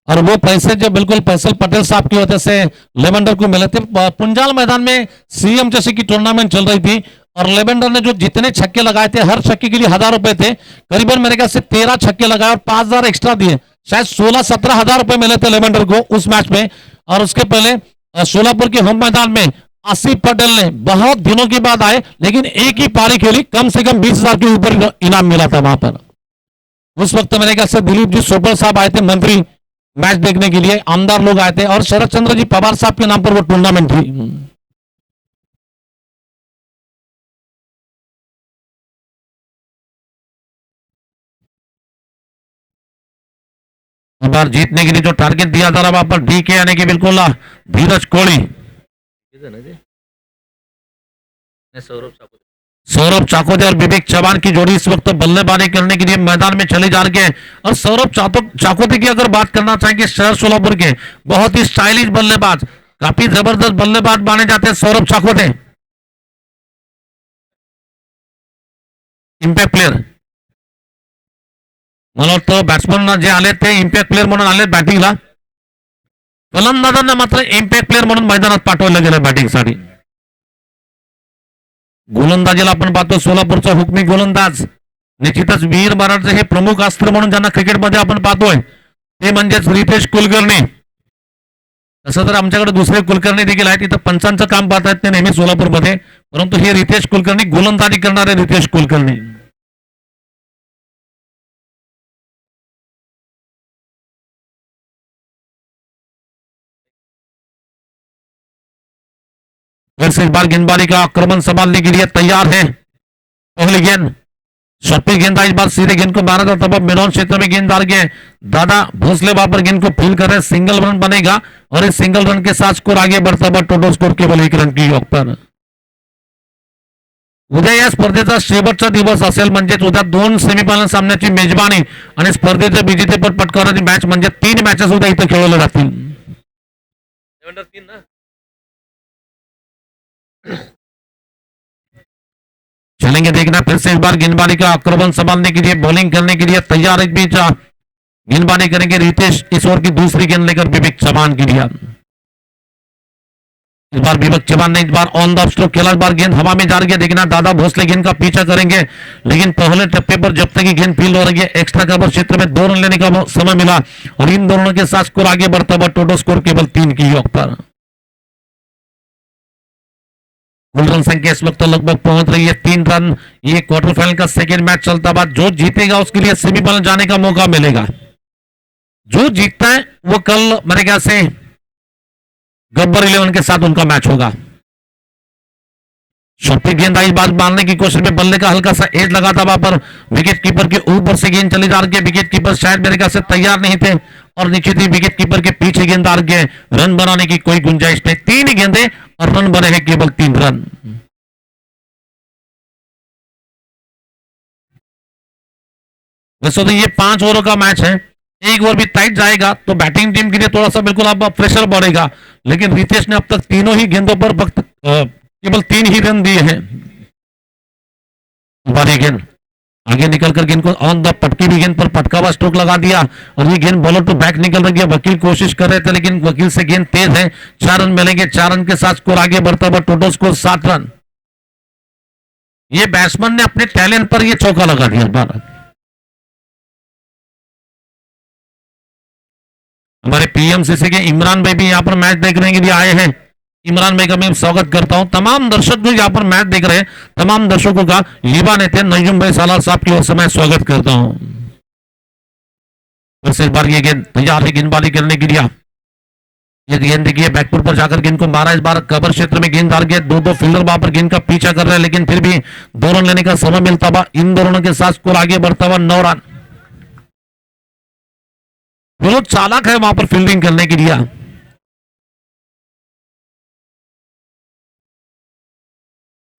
और वो पैसे जो बिल्कुल फैसल पटेल साहब की वजह से लेवेंडर को मिले थे। पुंजाल मैदान में सीएम जैसे की टूर्नामेंट चल रही थी और लेवेंडर ने जो जितने छक्के लगाए थे हर छक्के के लिए 1,000 रुपए थे, करीबन मेरे ख्याल से 13 छक्के लगाए और 5,000 एक्स्ट्रा दिए, शायद 16-17 हजार रुपए मिले थे लेवेंडर को उस मैच में। और उसके पहले सोलापुर के होम मैदान में आसिफ पटेल ने बहुत दिनों के बाद आए लेकिन एक ही पारी खेली, कम से कम 20,000 के ऊपर इनाम मिला था वहां पर। उस वक्त मेरे ख्याल से दिलीप जी सोपल साहब आए थे मंत्री मैच देखने के लिए, आमदार लोग आए थे और शरद चंद्र जी पवार साहब के नाम पर वो टूर्नामेंट थी। बार जीतने के लिए जो टारगेट दिया जा रहा है वहां पर डीके यानी कि बिल्कुल धीरज कोहली, सौरभ चाकोदे और विवेक चौहान की जोड़ी इस वक्त बल्लेबाजी करने के लिए मैदान में चले जा रहे हैं। और सौरभ चाकोदे की अगर बात करना चाहेंगे शहर सोलापुर के बहुत ही स्टाइलिश बल्लेबाज, काफी जबरदस्त बल्लेबाज माने जाते हैं सौरभ चाकोदे, इम्पॅक्ट प्लेयर। मला वाटतं बॅट्समन जे आले ते इम्पॅक्ट प्लेयर म्हणून आले बॅटिंगला, फलंदाजांना मात्र इम्पॅक्ट प्लेयर म्हणून मैदानात पाठवलं गेलं बॅटिंगसाठी। गोलंदाजीला आपण पाहतो सोलापूरचा हुकमी गोलंदाज, निश्चितच वीर मराठे हे प्रमुख अस्त्र म्हणून ज्यांना क्रिकेटमध्ये आपण पाहतोय ते म्हणजेच रितेश कुलकर्णी। तसं तर आमच्याकडे दुसरे कुलकर्णी देखील आहेत, इथं पंचांचं काम पाहतायत ते नेहमी सोलापूरमध्ये, परंतु हे रितेश कुलकर्णी गोलंदाजी करणारे रितेश कुलकर्णी। फिर से इस बार गेंदबाजी का आक्रमण संभालने के लिए तैयार है। पहली गेंद शॉर्ट गेंद इस बार सीधे गेंद को मारा जाता है मैदान क्षेत्र में गेंददार के दादा भोसले वहां पर गेंद को फील कर रहे, सिंगल रन बनेगा और इस सिंगल रन के साथ स्कोर आगे बढ़ता हुआ टोटल स्कोर केवल 1 रन की योग पर। उद्या या स्पर्धेचा शेवटचा दिवस असेल, म्हणजेच उद्या 2 सेमीफायनल सामन्याची मेजबानी आणि स्पर्धेचे विजेतेपद पटकावणारी मॅच म्हणजे 3 मॅचेस उद्या इथं खेळवल्या जातील। चलेंगे देखना फिर से इस बार गेंदबाजी का आक्रमण संभालने के लिए बॉलिंग करने के लिए तैयार, इस बीच गेंदबाजी करेंगे रितेश, इस ओवर की दूसरी गेंद लेकर विवेक चौहान के लिए। इस बार विवेक चौहान ने इस बार ऑन द स्ट्रोक खेला, इस बार गेंद हवा में जा रही है, देखना दादा भोसले गेंद का पीछा करेंगे लेकिन पहले टप्पे पर जब तक गेंद फील्ड हो रही है एक्स्ट्रा कवर क्षेत्र में 2 रन लेने का समय मिला और इन दोनों के साथ स्कोर आगे बढ़ता हुआ टोटल स्कोर केवल 3 की योग पर। कुल रन संख्या इस वक्त लगभग पहुंच रही है 3 रन। ये क्वार्टर फाइनल का सेकेंड मैच चलता हुआ, जो जीतेगा उसके लिए सेमीफाइनल जाने का मौका मिलेगा। जो जीतता है वो कल मेरे ख्याल से गब्बर 11 के साथ उनका मैच होगा। शॉर्ट गेंदबाजी बात मारने की कोशिश में बल्ले का हल्का सा एज लगा था वहां पर, विकेट कीपर के ऊपर से गेंद चली जा रही है, विकेट कीपर शायद मेरे ख्याल से तैयार नहीं थे और निश्चित ही विकेट कीपर के पीछे गेंददार के रन बनाने की कोई गुंजाइश नहीं। 3 ही गेंदे और रन बने हैं केवल 3 रन। वैसे तो ये 5 ओवरों का मैच है, एक ओवर भी टाइट जाएगा तो बैटिंग टीम के लिए थोड़ा सा बिल्कुल अब प्रेशर बढ़ेगा, लेकिन रितेश ने अब तक तीनों ही गेंदों पर केवल 3 ही रन दिए हैं। बारी गेंद आगे निकलकर गेंद को ऑन द पटकी भी गेंद पर पटका हुआ स्ट्रोक लगा दिया और ये गेंद बॉलर टू बैक निकल रही है। वकील कोशिश कर रहे थे लेकिन वकील से गेंद तेज है, 4 रन मिलेंगे, 4 रन के साथ स्कोर आगे बढ़ता हुआ टोटल स्कोर 7 रन। ये बैट्समैन ने अपने टैलेंट पर ये चौका लगा दिया। हमारे पीएमसीसी के इमरान भाई भी यहाँ पर मैच देखने के लिए आए हैं, इमरान भाई का मैं स्वागत करता हूं। तमाम दर्शक जो यहाँ पर मैच देख रहे हैं, तमाम दर्शकों का युवा नेता नईम भाई सालार साहब की ओर से मैं स्वागत करता हूं। फिर से इस बार ये गेंद तैयार है गेंदबाजी करने के लिए। ये गेंद देखिए बैकफुट पर जाकर गेंद को मारा। इस बार कवर क्षेत्र में गेंद डाल के दो फील्डर वहां पर गेंद का पीछा कर रहे हैं, लेकिन फिर भी 2 रन लेने का समय मिलता हुआ इन दोनों के साथ स्कोर आगे बढ़ता हुआ 9 रन। बहुत चालाक है वहां पर फील्डिंग करने के लिए।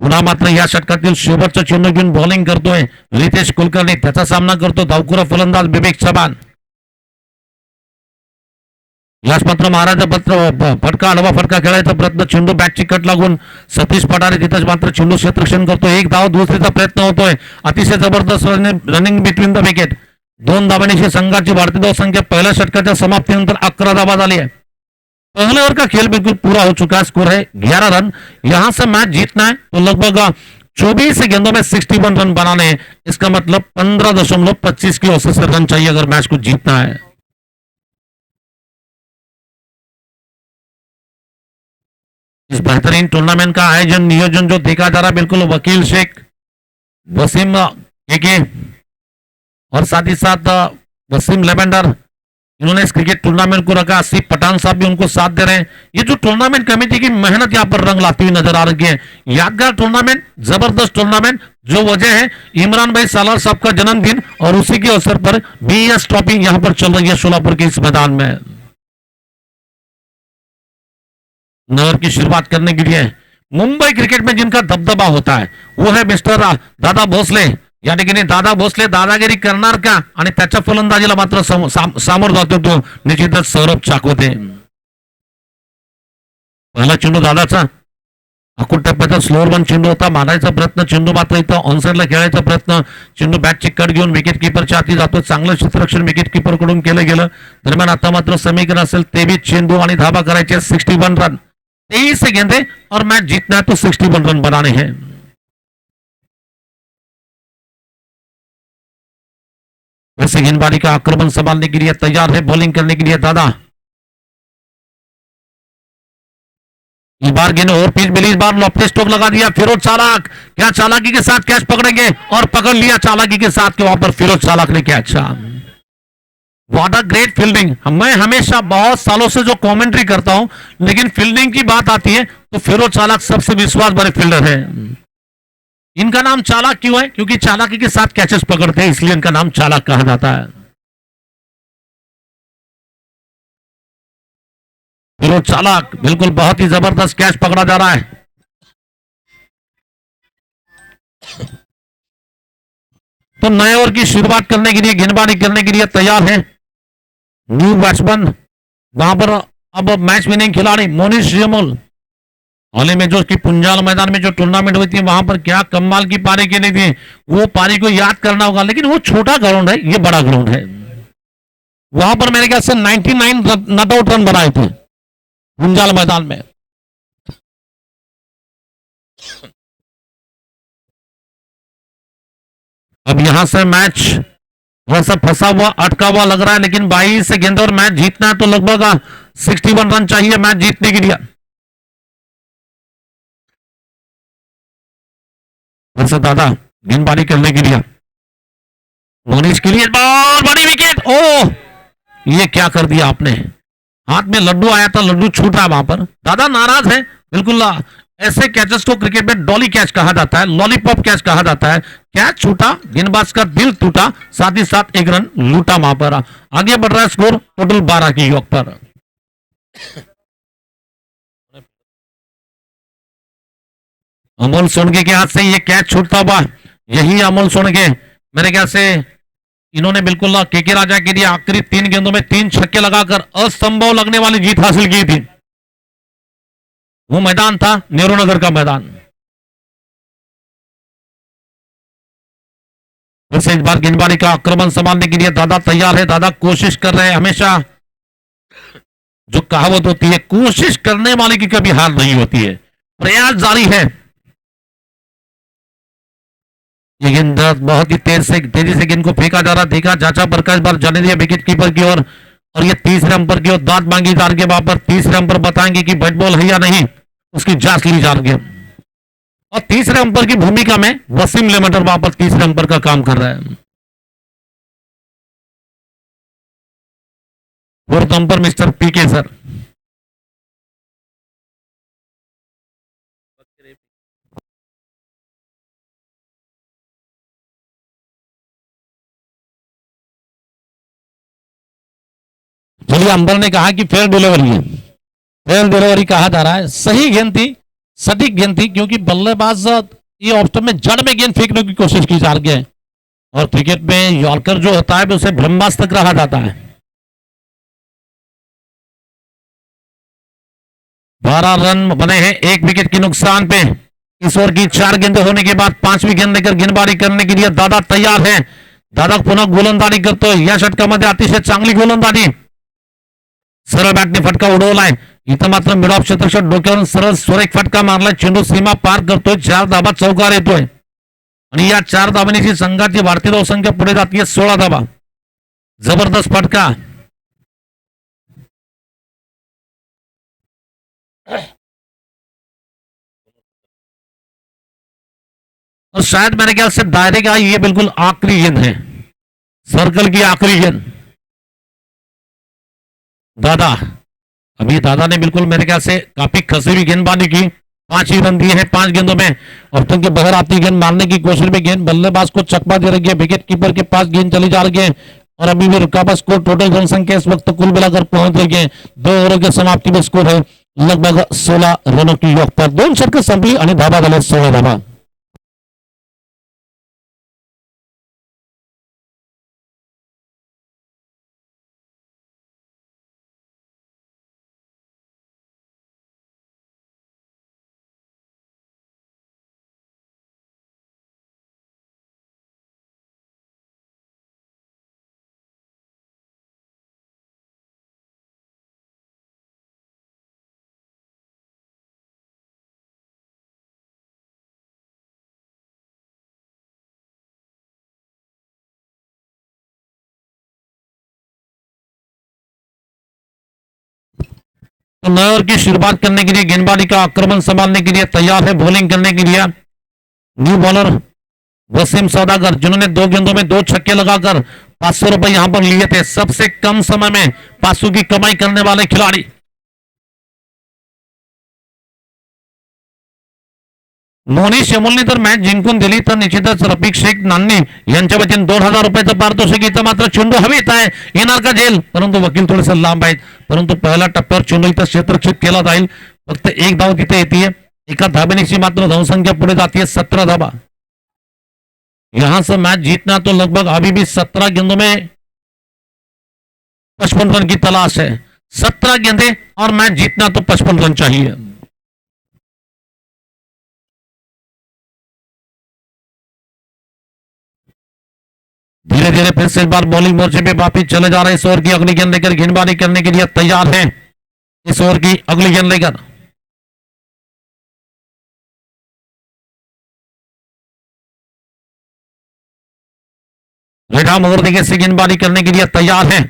पुन्हा मात्र या षटकातील शेवटचं चेंडू घेऊन बॉलिंग करतोय रितेश कुलकर्णी, त्याचा सामना करतो धावखुरा फलंदाज विवेक चव्हाण। याच मात्र महाराजा पत्र फटका आडवा फटका खेळायचा प्रयत्न, चेंडू बॅटची कट लागून सतीश पठारे तिथंच मात्र चेंडू क्षेत्ररक्षण करतो। एक धाव दुसरीचा प्रयत्न होतोय, अतिशय जबरदस्त रनिंग बिटवीन द विकेट। 2 धावांची संघाची वाढती धावसंख्या पहिल्या षटकाच्या समाप्तीनंतर 11 धावा झाली आहे। पहले ओवर का खेल बिल्कुल पूरा हो चुका है, स्कोर है 11 रन। यहां से मैच जीतना है तो लगभग 24 गेंदों में 61 रन बनाने हैं। इसका मतलब 15.25 की औसत से रन चाहिए अगर मैच को जीतना है। इस बेहतरीन टूर्नामेंट का आयोजन नियोजन जो देखा जा रहा है बिल्कुल वकील शेख वसीम के और साथ ही साथ वसीम लेवेंडर, इन्होंने इस क्रिकेट टूर्नामेंट को रखा। आसिफ पठान साहब भी उनको साथ दे रहे हैं। ये जो टूर्नामेंट कमेटी की मेहनत यहाँ पर रंग लाती हुई नजर आ रही है। यादगार टूर्नामेंट, जबरदस्त टूर्नामेंट। जो वजह है इमरान भाई सालार साहब का जन्मदिन और उसी के अवसर पर बीएस ट्रॉफी यहाँ पर चल रही है सोलापुर के इस मैदान में। नगर की शुरुआत करने के लिए मुंबई क्रिकेट में जिनका दबदबा होता है वो है मिस्टर दादा भोसले, या ठिकाणी दादा भोसले दादागिरी करणार का आणि त्याच्या फलंदाजीला मात्र सामोर जातो तो निश्चितच सौरभ चाकवते। पहिला चेंडू दादाचा अकुट टप्प्याचा स्लोअर वन चेंडू होता, मारायचा प्रयत्न, चेंडू मात्र इथं ऑनसाइडला खेळायचा प्रयत्न, चेंडू बॅटची कट घेऊन विकेट किपरच्या हाती जातो। चांगलं क्षेत्ररक्षण विकेट किपर कडून केलं गेलं। दरम्यान आता मात्र समीकरण असेल 23 चेंडू आणि धावा करायचे 61 रन। 23 गेंदे और मैच जीतना है तो 61 रन बनाने हैं। वैसे गेंदबाजी का आक्रमण संभालने के लिए तैयार है, बॉलिंग करने के लिए दादा। इस बार गेंद और पिच मिली, इस बार लॉफ्टी स्ट्रोक लगा दिया फिरोज चालाक। क्या चालाकी के साथ कैच पकड़ेंगे और पकड़ लिया चालाकी के साथ के वहां पर फिरोज चालाक ने क्या अच्छा। What a great fielding. मैं हमेशा बहुत सालों से जो कमेंट्री करता हूं, लेकिन फील्डिंग की बात आती है तो फिरोज चालाक सबसे विश्वास भरे फील्डर है। इनका नाम चालाक क्यों है? क्योंकि चालाकी के साथ कैचेस पकड़ते हैं, इसलिए इनका नाम चालाक कहा जाता है। फिरोज चालाक बिल्कुल बहुत ही जबरदस्त कैच पकड़ा जा रहा है। तो नए ओवर की शुरुआत करने के लिए गेंदबाजी करने के लिए तैयार है न्यू बैट्समैन। वहां पर अब मैच विनिंग खिलाड़ी मोनिश जमल। हाल ही में जो कि पुंजाल मैदान में जो टूर्नामेंट हुई थी वहां पर क्या कमाल की पारी खेली थी, वो पारी को याद करना होगा। लेकिन वो छोटा ग्राउंड है, ये बड़ा ग्राउंड है। वहां पर मेरे ख्याल से 99 नॉट आउट रन बनाए थे पुंजाल मैदान में। अब यहां से मैच वैसा फंसा हुआ अटका हुआ लग रहा है, लेकिन 22 गेंदों और मैच जीतना है तो लगभग 61 रन चाहिए मैच जीतने के लिए। वैसे दादा गेंदबाजी करने के लिए मोनिश के लिए बहुत बड़ी विकेट। ओह, ये क्या कर दिया आपने। हाथ में लड्डू आया था, लड्डू छूटा वहां पर। दादा नाराज है बिल्कुल। ऐसे कैचेस को क्रिकेट में डॉली कैच कहा जाता है, लॉलीपॉप कैच कहा जाता है। कैच छूटा, गेंदबाज का दिल टूटा, साथ ही साथ 1 रन लूटा वहां पर। आगे बढ़ रहा है स्कोर टोटल 12 की योग पर। अमोल सोनके के हाथ से ये कैच छूटता हुआ, यही अमोल सोनके मेरे ख्याल से इन्होंने बिल्कुल केके राजा के लिए आखिरी 3 गेंदों में 3 छक्के लगाकर असंभव लगने वाली जीत हासिल की थी। वो मैदान था नेहरू नगर का मैदान। वैसे इस बार गेंदबाजी का आक्रमण संभालने के लिए दादा तैयार है। दादा कोशिश कर रहे हैं। हमेशा जो कहावत होती है, कोशिश करने वाले की कभी हार नहीं होती है। प्रयास जारी है। ये गेंद बहुत ही तेजी से गेंद को फेंका जा रहा, देखा जाचा प्रकाश बार जाने दिया विकेट कीपर की ओर, और ये तीसरे अंपर की ओर दांत मांगी जा रही है। वहां पर तीसरे अंपर बताएंगे कि बैट बॉल है या नहीं। उसकी जांच ली जा रही है। और तीसरे अंपर की भूमिका में वसीम लेमटर वहां पर तीसरे अंपर का काम कर रहा है। Fourth umpire mister PK sir. चलिए, अंबर ने कहा कि फेयर डिलीवरी है, फेयर डिलीवरी कहा जा रहा है। सही गेंद थी, सटीक गेंद थी, क्योंकि बल्लेबाज ये ऑफ स्टंप में जड़ में गेंद फेंकने की कोशिश की जा रही है। और क्रिकेट में यॉर्कर जो होता है उसे ब्रह्मास्त्र कहा जाता है। 12 रन बने हैं एक विकेट के नुकसान पे। इस ओवर की 4 गेंदें होने के बाद 5वीं गेंद लेकर गेंदबाजी करने के लिए दादा तैयार है। दादा पुन्हा गोलंदाजी करतोय। या षटकामध्ये अतिशय चांगली गोलंदाजी। सरळ बॅटने फटका उडवलाय। इथं मात्र मिड ऑफ क्षेत्रक्षक डोक्यावरून सरळ सुरेख फटका मारलाय। चेंडू सीमा पार करतोय। 4 धाबा चौकार येतोय आणि या 4 धाबांची संघाची भारतीय धावसंख्या पुढे जाते 16 धाबा। जबरदस्त फटका। और शायद मेरे ख्याल से दायरे का ये बिल्कुल आखिरी गेंद है, सर्कल की आखिरी गेंद। दादा, अभी दादा ने बिल्कुल मेरे ख्याल से काफी खसी हुई गेंदबाजी की। 5 ही रन दिए हैं 5 गेंदों में। और तो बगैर आती गेंद मारने की कोशिश में गेंद बल्लेबाज को चकमा दे रही है। विकेट कीपर के पास गेंद चली जा रही है और अभी भी रुका बस स्कोर टोटल जनसंख्या इस वक्त कुल मिलाकर पहुंच रही है। 2 ओव्हरों के समाप्ति में स्कोर है लगभग 16 रनों की योग पर। 2 षटकं संपली आणि धाबा झाले 16 धाबा। तो नए ओवर की शुरुआत करने के लिए गेंदबाजी का आक्रमण संभालने के लिए तैयार है बॉलिंग करने के लिए न्यू बॉलर वसीम सौदागर, जिन्होंने 2 गेंदों में 2 छक्के लगाकर 500 रुपए यहां पर लिए थे। सबसे कम समय में 500 की कमाई करने वाले खिलाड़ी। मोनी शेमोलने तर मॅच जिंकून दिली तर निश्चितच रफिक शेख नान्नी यांच्या वतीने 2000 रुपयाचं पारितोषिक इथं मात्र चेंडू हवेत आहे, येणार का झेल, परंतु वकील थोडेसे लांब आहेत। परंतु पहिल्या टप्प्यावर चेंडू इथं क्षेत्ररक्षित केला जाईल। फक्त एक धाव तिथे येते। एका धाबेनिशी मात्र धावसंख्या पुढे जाते 17 धाबा। यहां से मैच जीतना तो लगभग अभी भी 17 गेंदों में 55 रन की तलाश है। 17 गेंदे और मैच जीतना तो 55 रन चाहिए। धीरे धीरे फिर से एक बार बॉलिंग मोर्चे पे वापिस चले जा रहे। इस ओवर की अगली गेंद लेकर गेंदबाजी करने के लिए तैयार है। इस ओवर की अगली गेंद लेकर रेखा मोहर्दिके से गेंदबाजी करने के लिए तैयार है।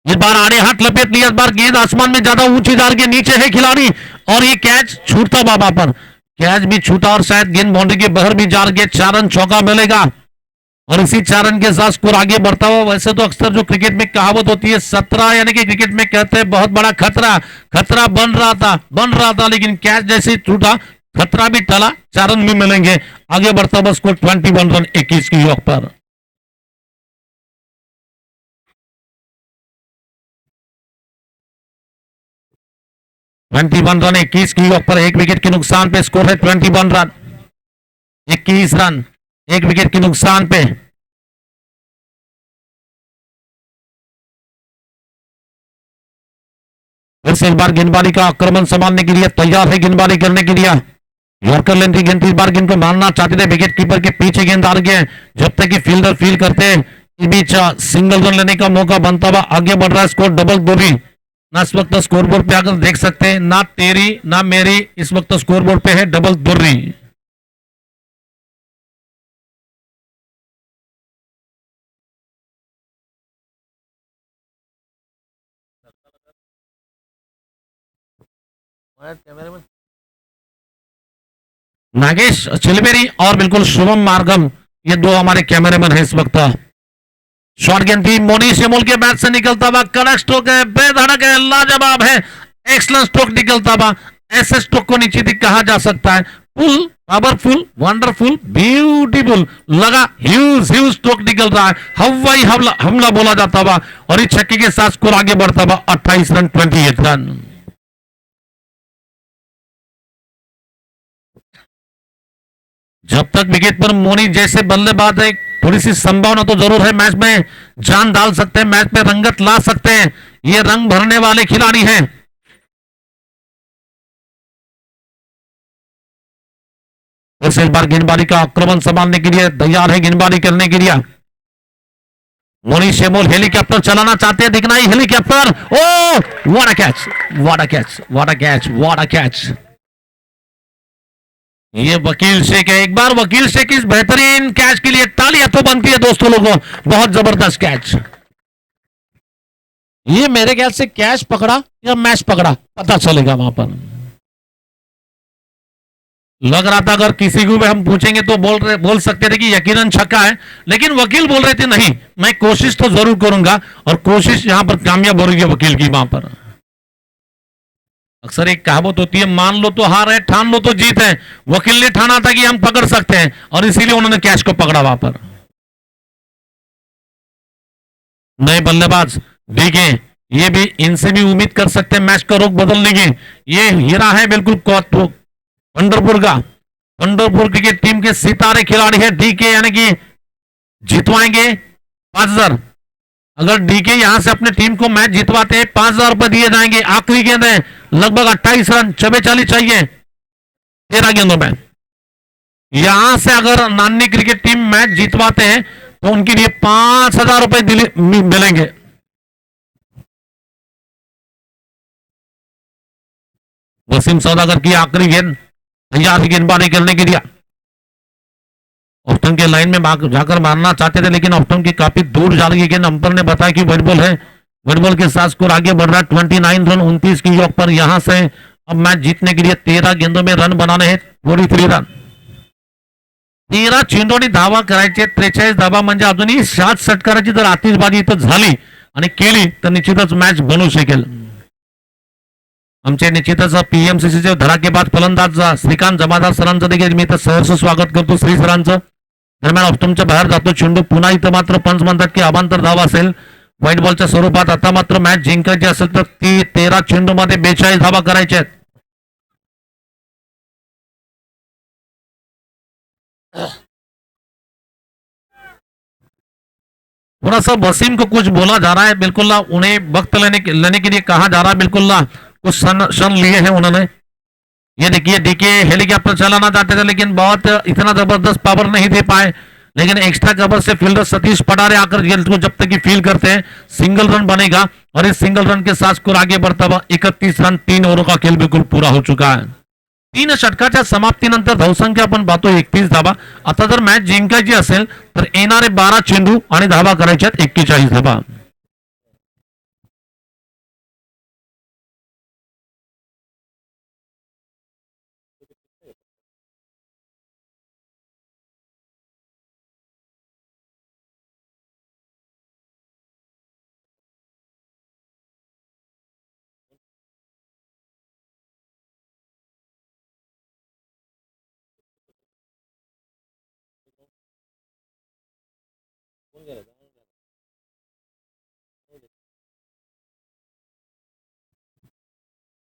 इस बार आड़े हाथ लपेट लिया। इस बार गेंद आसमान में ज्यादा ऊंची जा रही है, नीचे है खिलाड़ी और ये कैच छूटता बाबा पर। कैच भी छूटा और शायद गेंद बाउंड्री के बाहर भी जा रही है। 4 रन चौका मिलेगा और इसी 4 रन के साथ स्कोर आगे बढ़ता हुआ। वैसे तो अक्सर जो क्रिकेट में कहावत होती है 17, यानी कि क्रिकेट में कहते हैं बहुत बड़ा खतरा, खतरा बन रहा था, लेकिन कैच जैसे टूटा खतरा भी टला। 4 रन भी मिलेंगे। आगे बढ़ता हुआ स्कोर 21 रन 21 की योग पर। ट्वेंटी वन रन 21 की योग पर। एक विकेट के नुकसान पे स्कोर है 21 रन 21 रन एक विकेट के नुकसान पे। फिर से एक बार गेंदबाजी का आक्रमण संभालने के लिए तैयार है गेंदबाजी करने के लिए। यॉर्कर लेंथ की गेंद इस बार गेंद को मारना चाहते थे। विकेट कीपर के पीछे गेंद आ गए। जब तक कि फील्डर फील करते इस बीच सिंगल रन लेने का मौका बनता हुआ आगे बढ़ रहा है स्कोर डबल दोरी। ना इस वक्त स्कोरबोर्ड पे अगर देख सकते हैं, ना तेरी ना मेरी, इस वक्त स्कोरबोर्ड पे है डबल दोरी। नागेश चिलबेरी और बिल्कुल शुभम मार्गम, ये दो हमारे कैमरामैन हैं इस वक्त। शॉर्ट गेंद थी, मोनी शेमोल के बैट से निकलता हुआ कड़क स्ट्रोक है, बेधड़क है, लाजवाब है, एक्सलेंट स्ट्रोक निकलता हुआ। ऐसे स्ट्रोक को नीचे कहा जा सकता है फुल, पावरफुल, वंडरफुल, ब्यूटीफुल। लगा ह्यूज ह्यूज स्ट्रोक निकल रहा है, हवाई हमला बोला जाता हुआ, और इस छक्के के साथ स्कोर आगे बढ़ता हुआ 28 रन 28 रन। जब तक विकेट पर मोनी जैसे बल्लेबाज है, थोड़ी सी संभावना तो जरूर है, मैच में जान डाल सकते हैं, मैच में रंगत ला सकते हैं, ये रंग भरने वाले खिलाड़ी हैं। इस बार गेंदबाजी का आक्रमण संभालने के लिए तैयार है, गेंदबाजी करने के लिए मोनी शेमोल हेलीकॉप्टर चलाना चाहते हैं, दिखना ही helicopter. Oh what a catch, what a catch, what a catch, what a catch. ये वकील शेख है, एक बार वकील शेख इस बेहतरीन कैच के लिए तालियां तो बनती है दोस्तों लोगों, बहुत जबरदस्त कैच। ये मेरे ख्याल से कैच पकड़ा या मैच पकड़ा, पता चलेगा वहां पर। लग रहा था अगर किसी को भी हम पूछेंगे तो बोल सकते थे कि यकीनन छक्का है, लेकिन वकील बोल रहे थे नहीं, मैं कोशिश तो जरूर करूंगा, और कोशिश यहां पर कामयाब हो रही है वकील की वहां पर। अक्सर एक कहावत होती है, मान लो तो हार है, ठान लो तो जीत है। वकील ने ठाना था कि हम पकड़ सकते हैं, और इसीलिए उन्होंने कैच को पकड़ा वहां पर। नए बल्लेबाज डीके, ये भी इनसे भी उम्मीद कर सकते हैं मैच का रुख बदलने की। ये हीरा है बिल्कुल पंढरपुर का, पंढरपुर क्रिकेट टीम के सितारे खिलाड़ी है डीके, यानी कि जितवाएंगे 5,000। अगर डीके यहां से अपने टीम को मैच जितवाते हैं, 5,000 रुपए दिए जाएंगे। आखिरी गेंद है, लगभग 28 रन, 44 चाहिए 13 गेंदों में। यहां से अगर नानी क्रिकेट टीम मैच जितवाते हैं तो उनके लिए 5,000 रुपए मिलेंगे। वसीम सौदागर की आखिरी गेंद, तैयार गेंदबाजी करने के लिए। ऑफ्टन के लाइन में जाकर मारना चाहते थे, लेकिन ऑफ्टन की काफी दूर जा रही है गेंद। अंपर ने बताया कि व्हाइट बॉल है, व्हाइट बॉल के साथ स्कोर आगे बढ़ रहा है 29 रन 29 की योग पर। यहां से अब मैच जीतने के लिए 13 गेंदों में रन बनाने हैं, 43 रन। 13 चेंडूंनी धावा करायचे, 43 धावा म्हणजे अजूनही 7 षटकाराची जर आतिषबाजी इथं झाली आणि केली तर निश्चितच मॅच बनू शकेल। आमचे निश्चितच पीएमसीसीचे धडाकेबाज फलंदाज श्रीकांत जमादार सरांचं देखील मी इथं सहर्ष स्वागत करतो। श्री सरांचं दरम्यान ऑफ्टमच्या बाहेर जातो चेंडू, पुन्हा इथं मात्र पंच म्हणतात की अवांतर धावा असेल व्हाईट बॉलच्या स्वरूपात। आता मात्र मॅच जिंकायची असेल तर ती 13 चेंडूमध्ये 42 धावा करायच्या आहेत। थोड़ा सा वसीम को कुछ बोला जा रहा है, बिल्कुल उन्हें वक्त लेने के लिए कहा जा रहा है, बिल्कुल कुछ क्षण लिए हैं उन्होंने। ये देखिए डीके हेलीकॉप्टर चलाना चाहते थे, लेकिन बहुत इतना जबरदस्त पावर नहीं दे पाए, लेकिन एक्स्ट्रा कवर से फील्डर सतीश पटारे आकर गेंद को जब तक की फील करते हैं सिंगल रन बनेगा, और इस सिंगल रन के साथ स्कोर आगे बढ़ता हुआ 31 रन। 3 ओव्हर का खेल बिल्कुल पूरा हो चुका है। 3 षटकाच्या समाप्तीनंतर धावसंख्या आपण पाहतो 31 धावा। आता जर मॅच जिंकायची असेल तर येणारे 12 चेंडू आणि धावा करायच्या 41 धावा।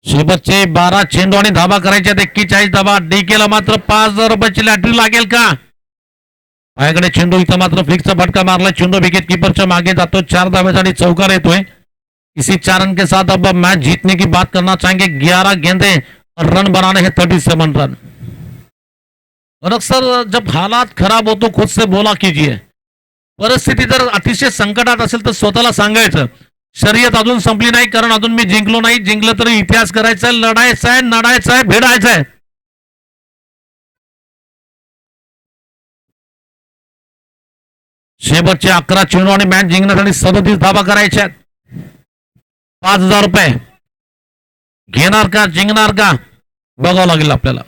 शेवटचे 12 चेंडू आणि धावा करायच्या 41 धावा। डीकेला मात्र 5,000 रुपयाची लॅटरी लागेल का? पायाकडे चेंडू, इथं मात्र फ्लिकचा फटका मारला, चेंडू विकेट कीपरच्या मागे जातो, 4 धावेसाठी चौकार येतोय। इसी 4 रन के साथ अब मैच जीतने की बात करना चाहेंगे। 11 गेंदे और रन बनाने हैं 37 रन। और अक्सर जब हालात खराब हो तो खुद से बोला कीजिए, परिस्थिती जर अतिशय संकटात असेल तर स्वतःला सांगायचं शर्यत अजून संपली नाही, कारण अजून मी जिंकलो नाही, जिंकलं तरी इतिहास करायचा आहे, लढायचा आहे, नडायचा आहे, भिडायचा आहे। शेवटचे 11 चेंडू आणि मॅच जिंकण्यासाठी 37 धावा करायच्या आहेत। 5,000 रुपये घेणार का जिंकणार का बघावं लागेल आपल्याला.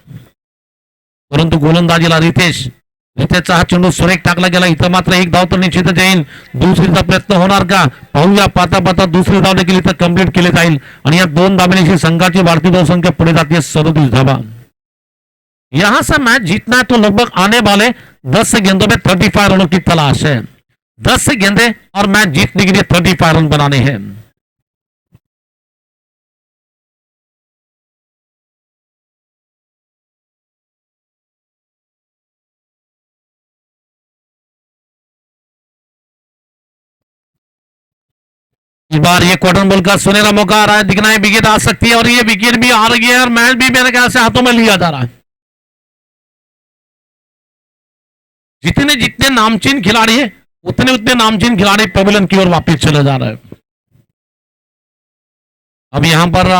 परंतु गोलंदाजीला रितेशचा हा चेंडू सुरेख टाकला गेला. इथं मात्र एक धाव तर निश्चितच येईल. दुसरीचा प्रयत्न होणार का पाहूया. पाता पाता दुसरी धाव देखील इथं कंप्लीट केली जाईल आणि या 2 धाब्याची संघाची वाढती धावसंख्या पुढे जाते 37 धावा. यहां से मैच जीतना है तो लगभग आने वाले 10 गेंदों में 35 रनों की तलाश है. 10 गेंदे और मैच जीतने के लिए 35 रन बनाने हैं. इस बार ये कॉटन बॉल का सुनहरा मौका आ रहा है. दिखना है विकेट आ सकती है और ये विकेट भी आ रही है और मैच भी मेरे ख्याल से हाथों में लिया जा रहा है. जितने जितने नामचीन खिलाड़ी है उतने उतने नामचीन खिलाड़ी पवेलियन की ओर वापस चले जा रहे हैं. अब यहां पर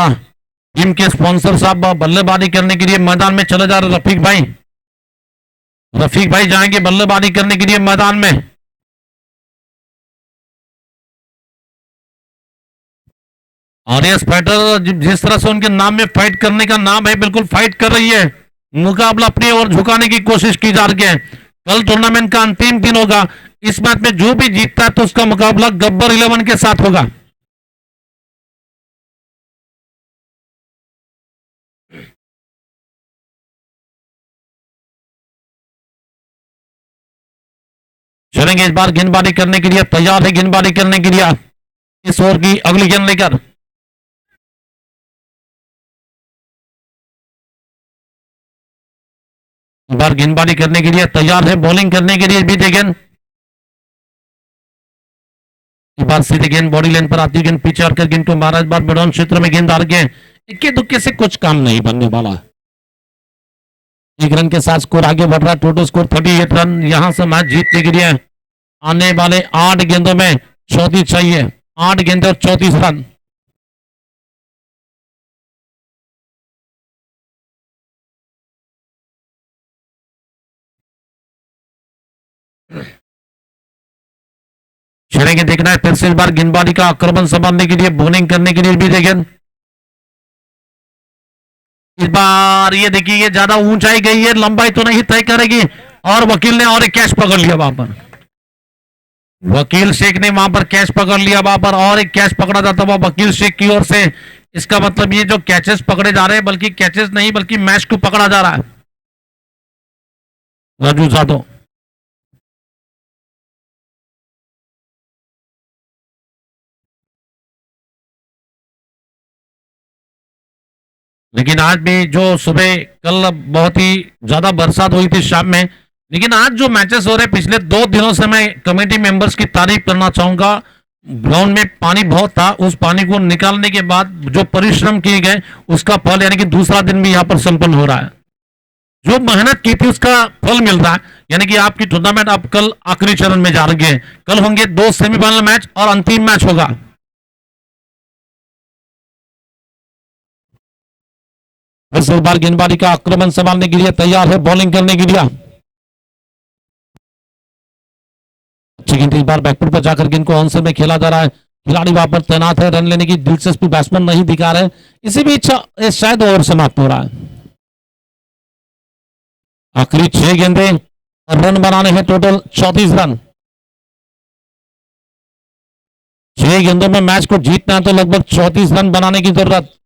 टीम के स्पॉन्सर साहब बल्लेबाजी करने के लिए मैदान में चले जा रहे. रफीक भाई जाएंगे बल्लेबाजी करने के लिए मैदान में. आरएस फाइटर जिस तरह से उनके नाम में फाइट करने का नाम है बिल्कुल फाइट कर रही है. मुकाबला अपनी ओर झुकाने की कोशिश की जा रही है. कल टूर्नामेंट का अंतिम दिन होगा. इस मैच में जो भी जीतता है तो उसका मुकाबला गब्बर 11 के साथ होगा. चलेंगे इस बार गेंदबाजी करने के लिए तैयार है. गेंदबाजी करने के लिए इस ओवर की अगली गेंद लेकर बार गेंदबाजी करने के लिए तैयार है. बॉलिंग करने के लिए भी गेंद बार सीधे गेंद बॉडी लाइन पर आती है. गेंद पीछे हटकर गेंद को महाराज बार मैदान क्षेत्र में गेंद डाल के इक्के दुक्के से कुछ काम नहीं बनने वाला. 1 रन के साथ स्कोर आगे बढ़ रहा है. Total score 38 run. यहां से मैच जीतने के लिए आने वाले 8 गेंदों में 34 चाहिए. 8 गेंदे और 34 रन. चलेंगे देखना है फिर से इस बार गेंदबाजी का आक्रमण संभालने के लिए बॉलिंग करने के लिए भी देखें. इस बार ये देखिए ये ज्यादा ऊंचाई गई है. लंबाई तो नहीं तय करेगी और वकील ने और एक कैच पकड़ लिया वहां पर. वकील शेख ने वहां पर कैच पकड़ लिया. वहां पर और एक कैच पकड़ा जाता हुआ वकील शेख की ओर से. इसका मतलब ये जो कैचेस पकड़े जा रहे हैं बल्कि कैचेस नहीं बल्कि मैच को पकड़ा जा रहा है. राजू जादव लेकिन आज भी जो सुबह कल बहुत ही ज्यादा बरसात हुई थी शाम में. लेकिन आज जो मैचेस हो रहे हैं पिछले 2 दिनों से मैं कमेटी मेंबर्स की तारीफ करना चाहूंगा. ग्राउंड में पानी बहुत था. उस पानी को निकालने के बाद जो परिश्रम किए गए उसका फल यानी कि दूसरा दिन भी यहां पर संपन्न हो रहा है. जो मेहनत की थी उसका फल मिल रहा है. यानी कि आपकी टूर्नामेंट अब कल आखिरी चरण में जा रही है. कल होंगे 2 सेमीफाइनल मैच और अंतिम मैच होगा. इस बार गेंदबाजी का आक्रमण संभालने के लिए तैयार है. बॉलिंग करने के लिए अच्छी गेंद. इस बार बैकफुट पर जाकर गेंद को आंसर में खेला जा रहा है. खिलाड़ी वहां पर तैनात है. रन लेने की दिलचस्पी बैट्समैन नहीं दिखा रहे. इसी बीच शायद ओवर समाप्त हो रहा है. आखिरी 6 गेंदे और रन बनाने हैं टोटल 34 रन. 6 गेंदों में मैच को जीतना है तो लगभग 34 रन बनाने की जरूरत.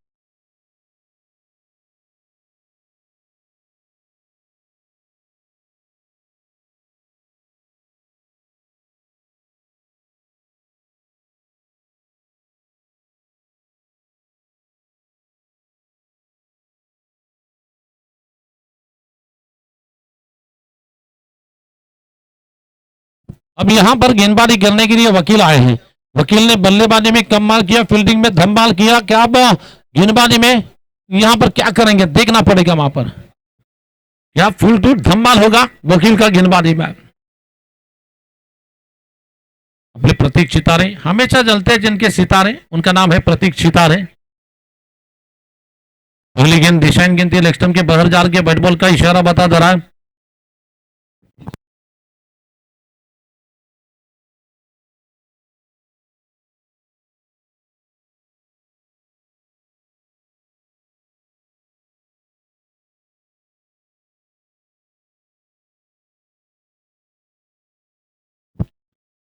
अब यहां पर गेंदबाजी करने के लिए वकील आए हैं. वकील ने बल्लेबाजी में कमाल किया. फील्डिंग में धमाल किया. क्या अब गेंदबाजी में यहां पर क्या करेंगे देखना पड़ेगा. वहां पर क्या फुल टूट धमाल होगा वकील का गेंदबाजी में. अपने प्रतीक सितारे हमेशा जलते हैं जिनके सितारे उनका नाम है प्रतीक सितारे. पहली गेंद डिशाइन गेंद थी. लेग स्टंप के बाहर जा के बैट बॉल का इशारा बता दे रहा है.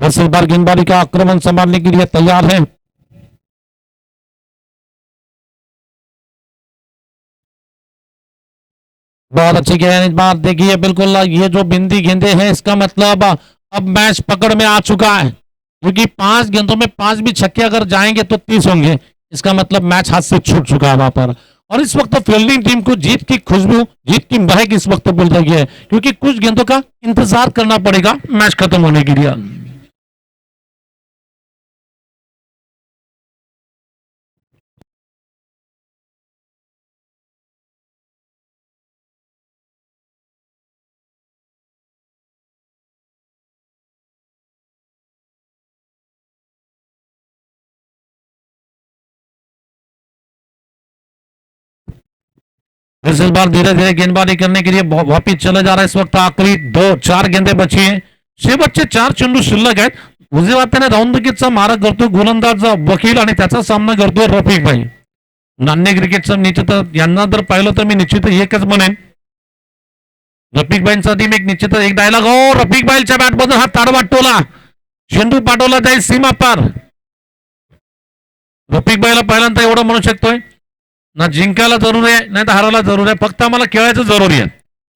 फिर से इस बार गेंदबाजी का आक्रमण संभालने के लिए तैयार है। बहुत अच्छी गेंद इस बार देखिए, बिल्कुल ये जो बिंदी गेंदे हैं, इसका मतलब अब मैच पकड़ में आ चुका है, क्योंकि 5 गेंदों में 5 भी छक्के अगर जाएंगे तो 30 होंगे। इसका मतलब मैच हाथ से छूट चुका है वहां पर। और इस वक्त फील्डिंग टीम को जीत की खुशबू, जीत की महक इस वक्त मिल रही है, क्योंकि कुछ गेंदों का इंतजार करना पड़ेगा मैच खत्म होने के लिए। फिर से इस बार धीरे धीरे गेंदबाजी करने के लिए वापिस चला जा रहा है। इस वक्त आखिरी 2-4 गेंदे बची हैं, शेवटचे 4 चेंडू शिल्लक आहेत। उजव्या हाताने राऊंडकीचा मारा करतो गोलंदाज वकील आणि त्याचा सामना करतोय रफिक भाई। नान्य क्रिकेटचं निश्चित यांना जर पाहिलं तर मी निश्चित एकच म्हणेन, रफिक भाईंचा टीम एक निश्चित एक डायलॉग हो, रफिक भाईच्या बॅट मधून हा ताडवा टोला, चेंडू पाठवला जाईल सीमा पार। रफिक भाईला पहिल्यांदा एवढं म्हणू शकतोय, ना जिंकायला जरूरी है ना हारायला जरूरी है, फक्त आम्हाला खेळायचं जरूरी है।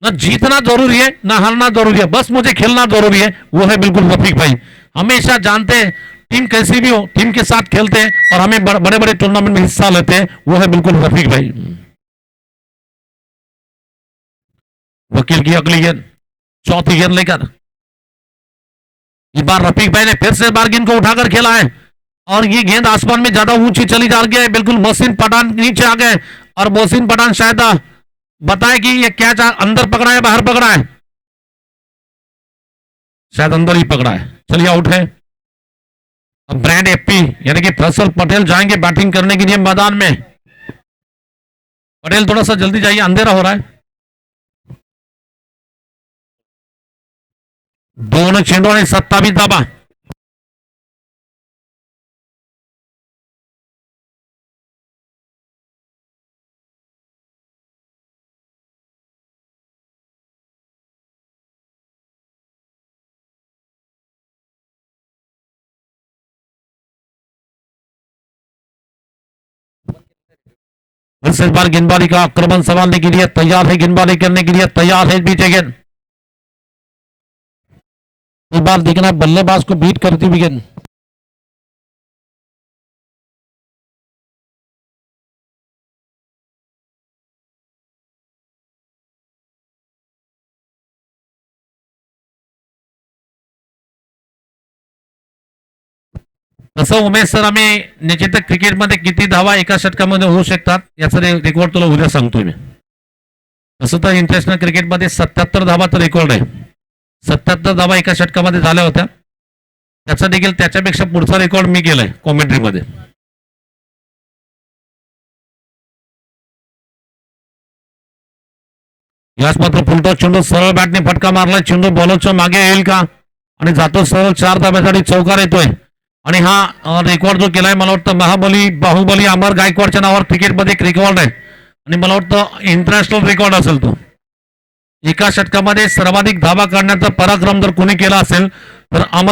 ना जीतना जरूरी है ना हारना जरूरी है, बस मुझे खेलना जरूरी है। वो है बिल्कुल रफीक भाई। हमेशा जानते हैं टीम कैसी भी हो, टीम के साथ खेलते हैं और हमें बड़े बड़े टूर्नामेंट में हिस्सा लेते हैं। वो है बिल्कुल रफीक भाई। वकील की अगली गेंद, चौथी गेंद लेकर इस बार रफीक भाई ने फिर से बार गेंद को उठाकर खेला है और ये गेंद आसमान में ज्यादा ऊंची चली जा रही है। बिल्कुल मोहसिन पठान नीचे आ गए और मोहसिन पठान शायद बताए कि ये कैच अंदर पकड़ा है बाहर पकड़ा है, शायद अंदर ही पकड़ा है। चलिए आउट है। अब ब्रांड एपी यानी कि फैसल पटेल जाएंगे बैटिंग करने के लिए मैदान में। पटेल थोड़ा सा जल्दी जाइए, अंधेरा हो रहा है। दोनों चेंडों ने 27 धावा। इस बार गेंदबाजी का आक्रमण संभालने के लिए तैयार है, गेंदबाजी करने के लिए तैयार है बीच गेंद। इस बार देखना बल्लेबाज को बीट करती हुई गेंद। तसं उमेश सर, आम्ही निश्चित क्रिकेटमध्ये किती धावा एका षटकामध्ये होऊ शकतात याचं रेकॉर्ड तुला उद्या सांगतोय मी। तसं तर इंटरनॅशनल क्रिकेटमध्ये 77 धावाचं रेकॉर्ड आहे, 77 धावा एका षटकामध्ये झाल्या होत्या। त्याचा देखील त्याच्यापेक्षा पुढचा रेकॉर्ड मी केलाय कॉमेंट्रीमध्ये। याच मात्र फुलटॉस चेंडू सरळ बॅटने फटका मारला, चेंडू बॉलरच्या मागे येईल का आणि जातो सरळ 4 धाब्यासाठी चौकार येतोय। आणि हा रेकॉर्ड जो केलाय मला वाटतं महाबली बाहुबली अमर गायकवाडच्या नावावर क्रिकेटमध्ये एक रेकॉर्ड आहे आणि मला वाटतं इंटरनॅशनल रेकॉर्ड असेल तो। एका षटकामध्ये सर्वाधिक धावा काढण्याचा पराक्रम जर कोणी केला असेल तर अमर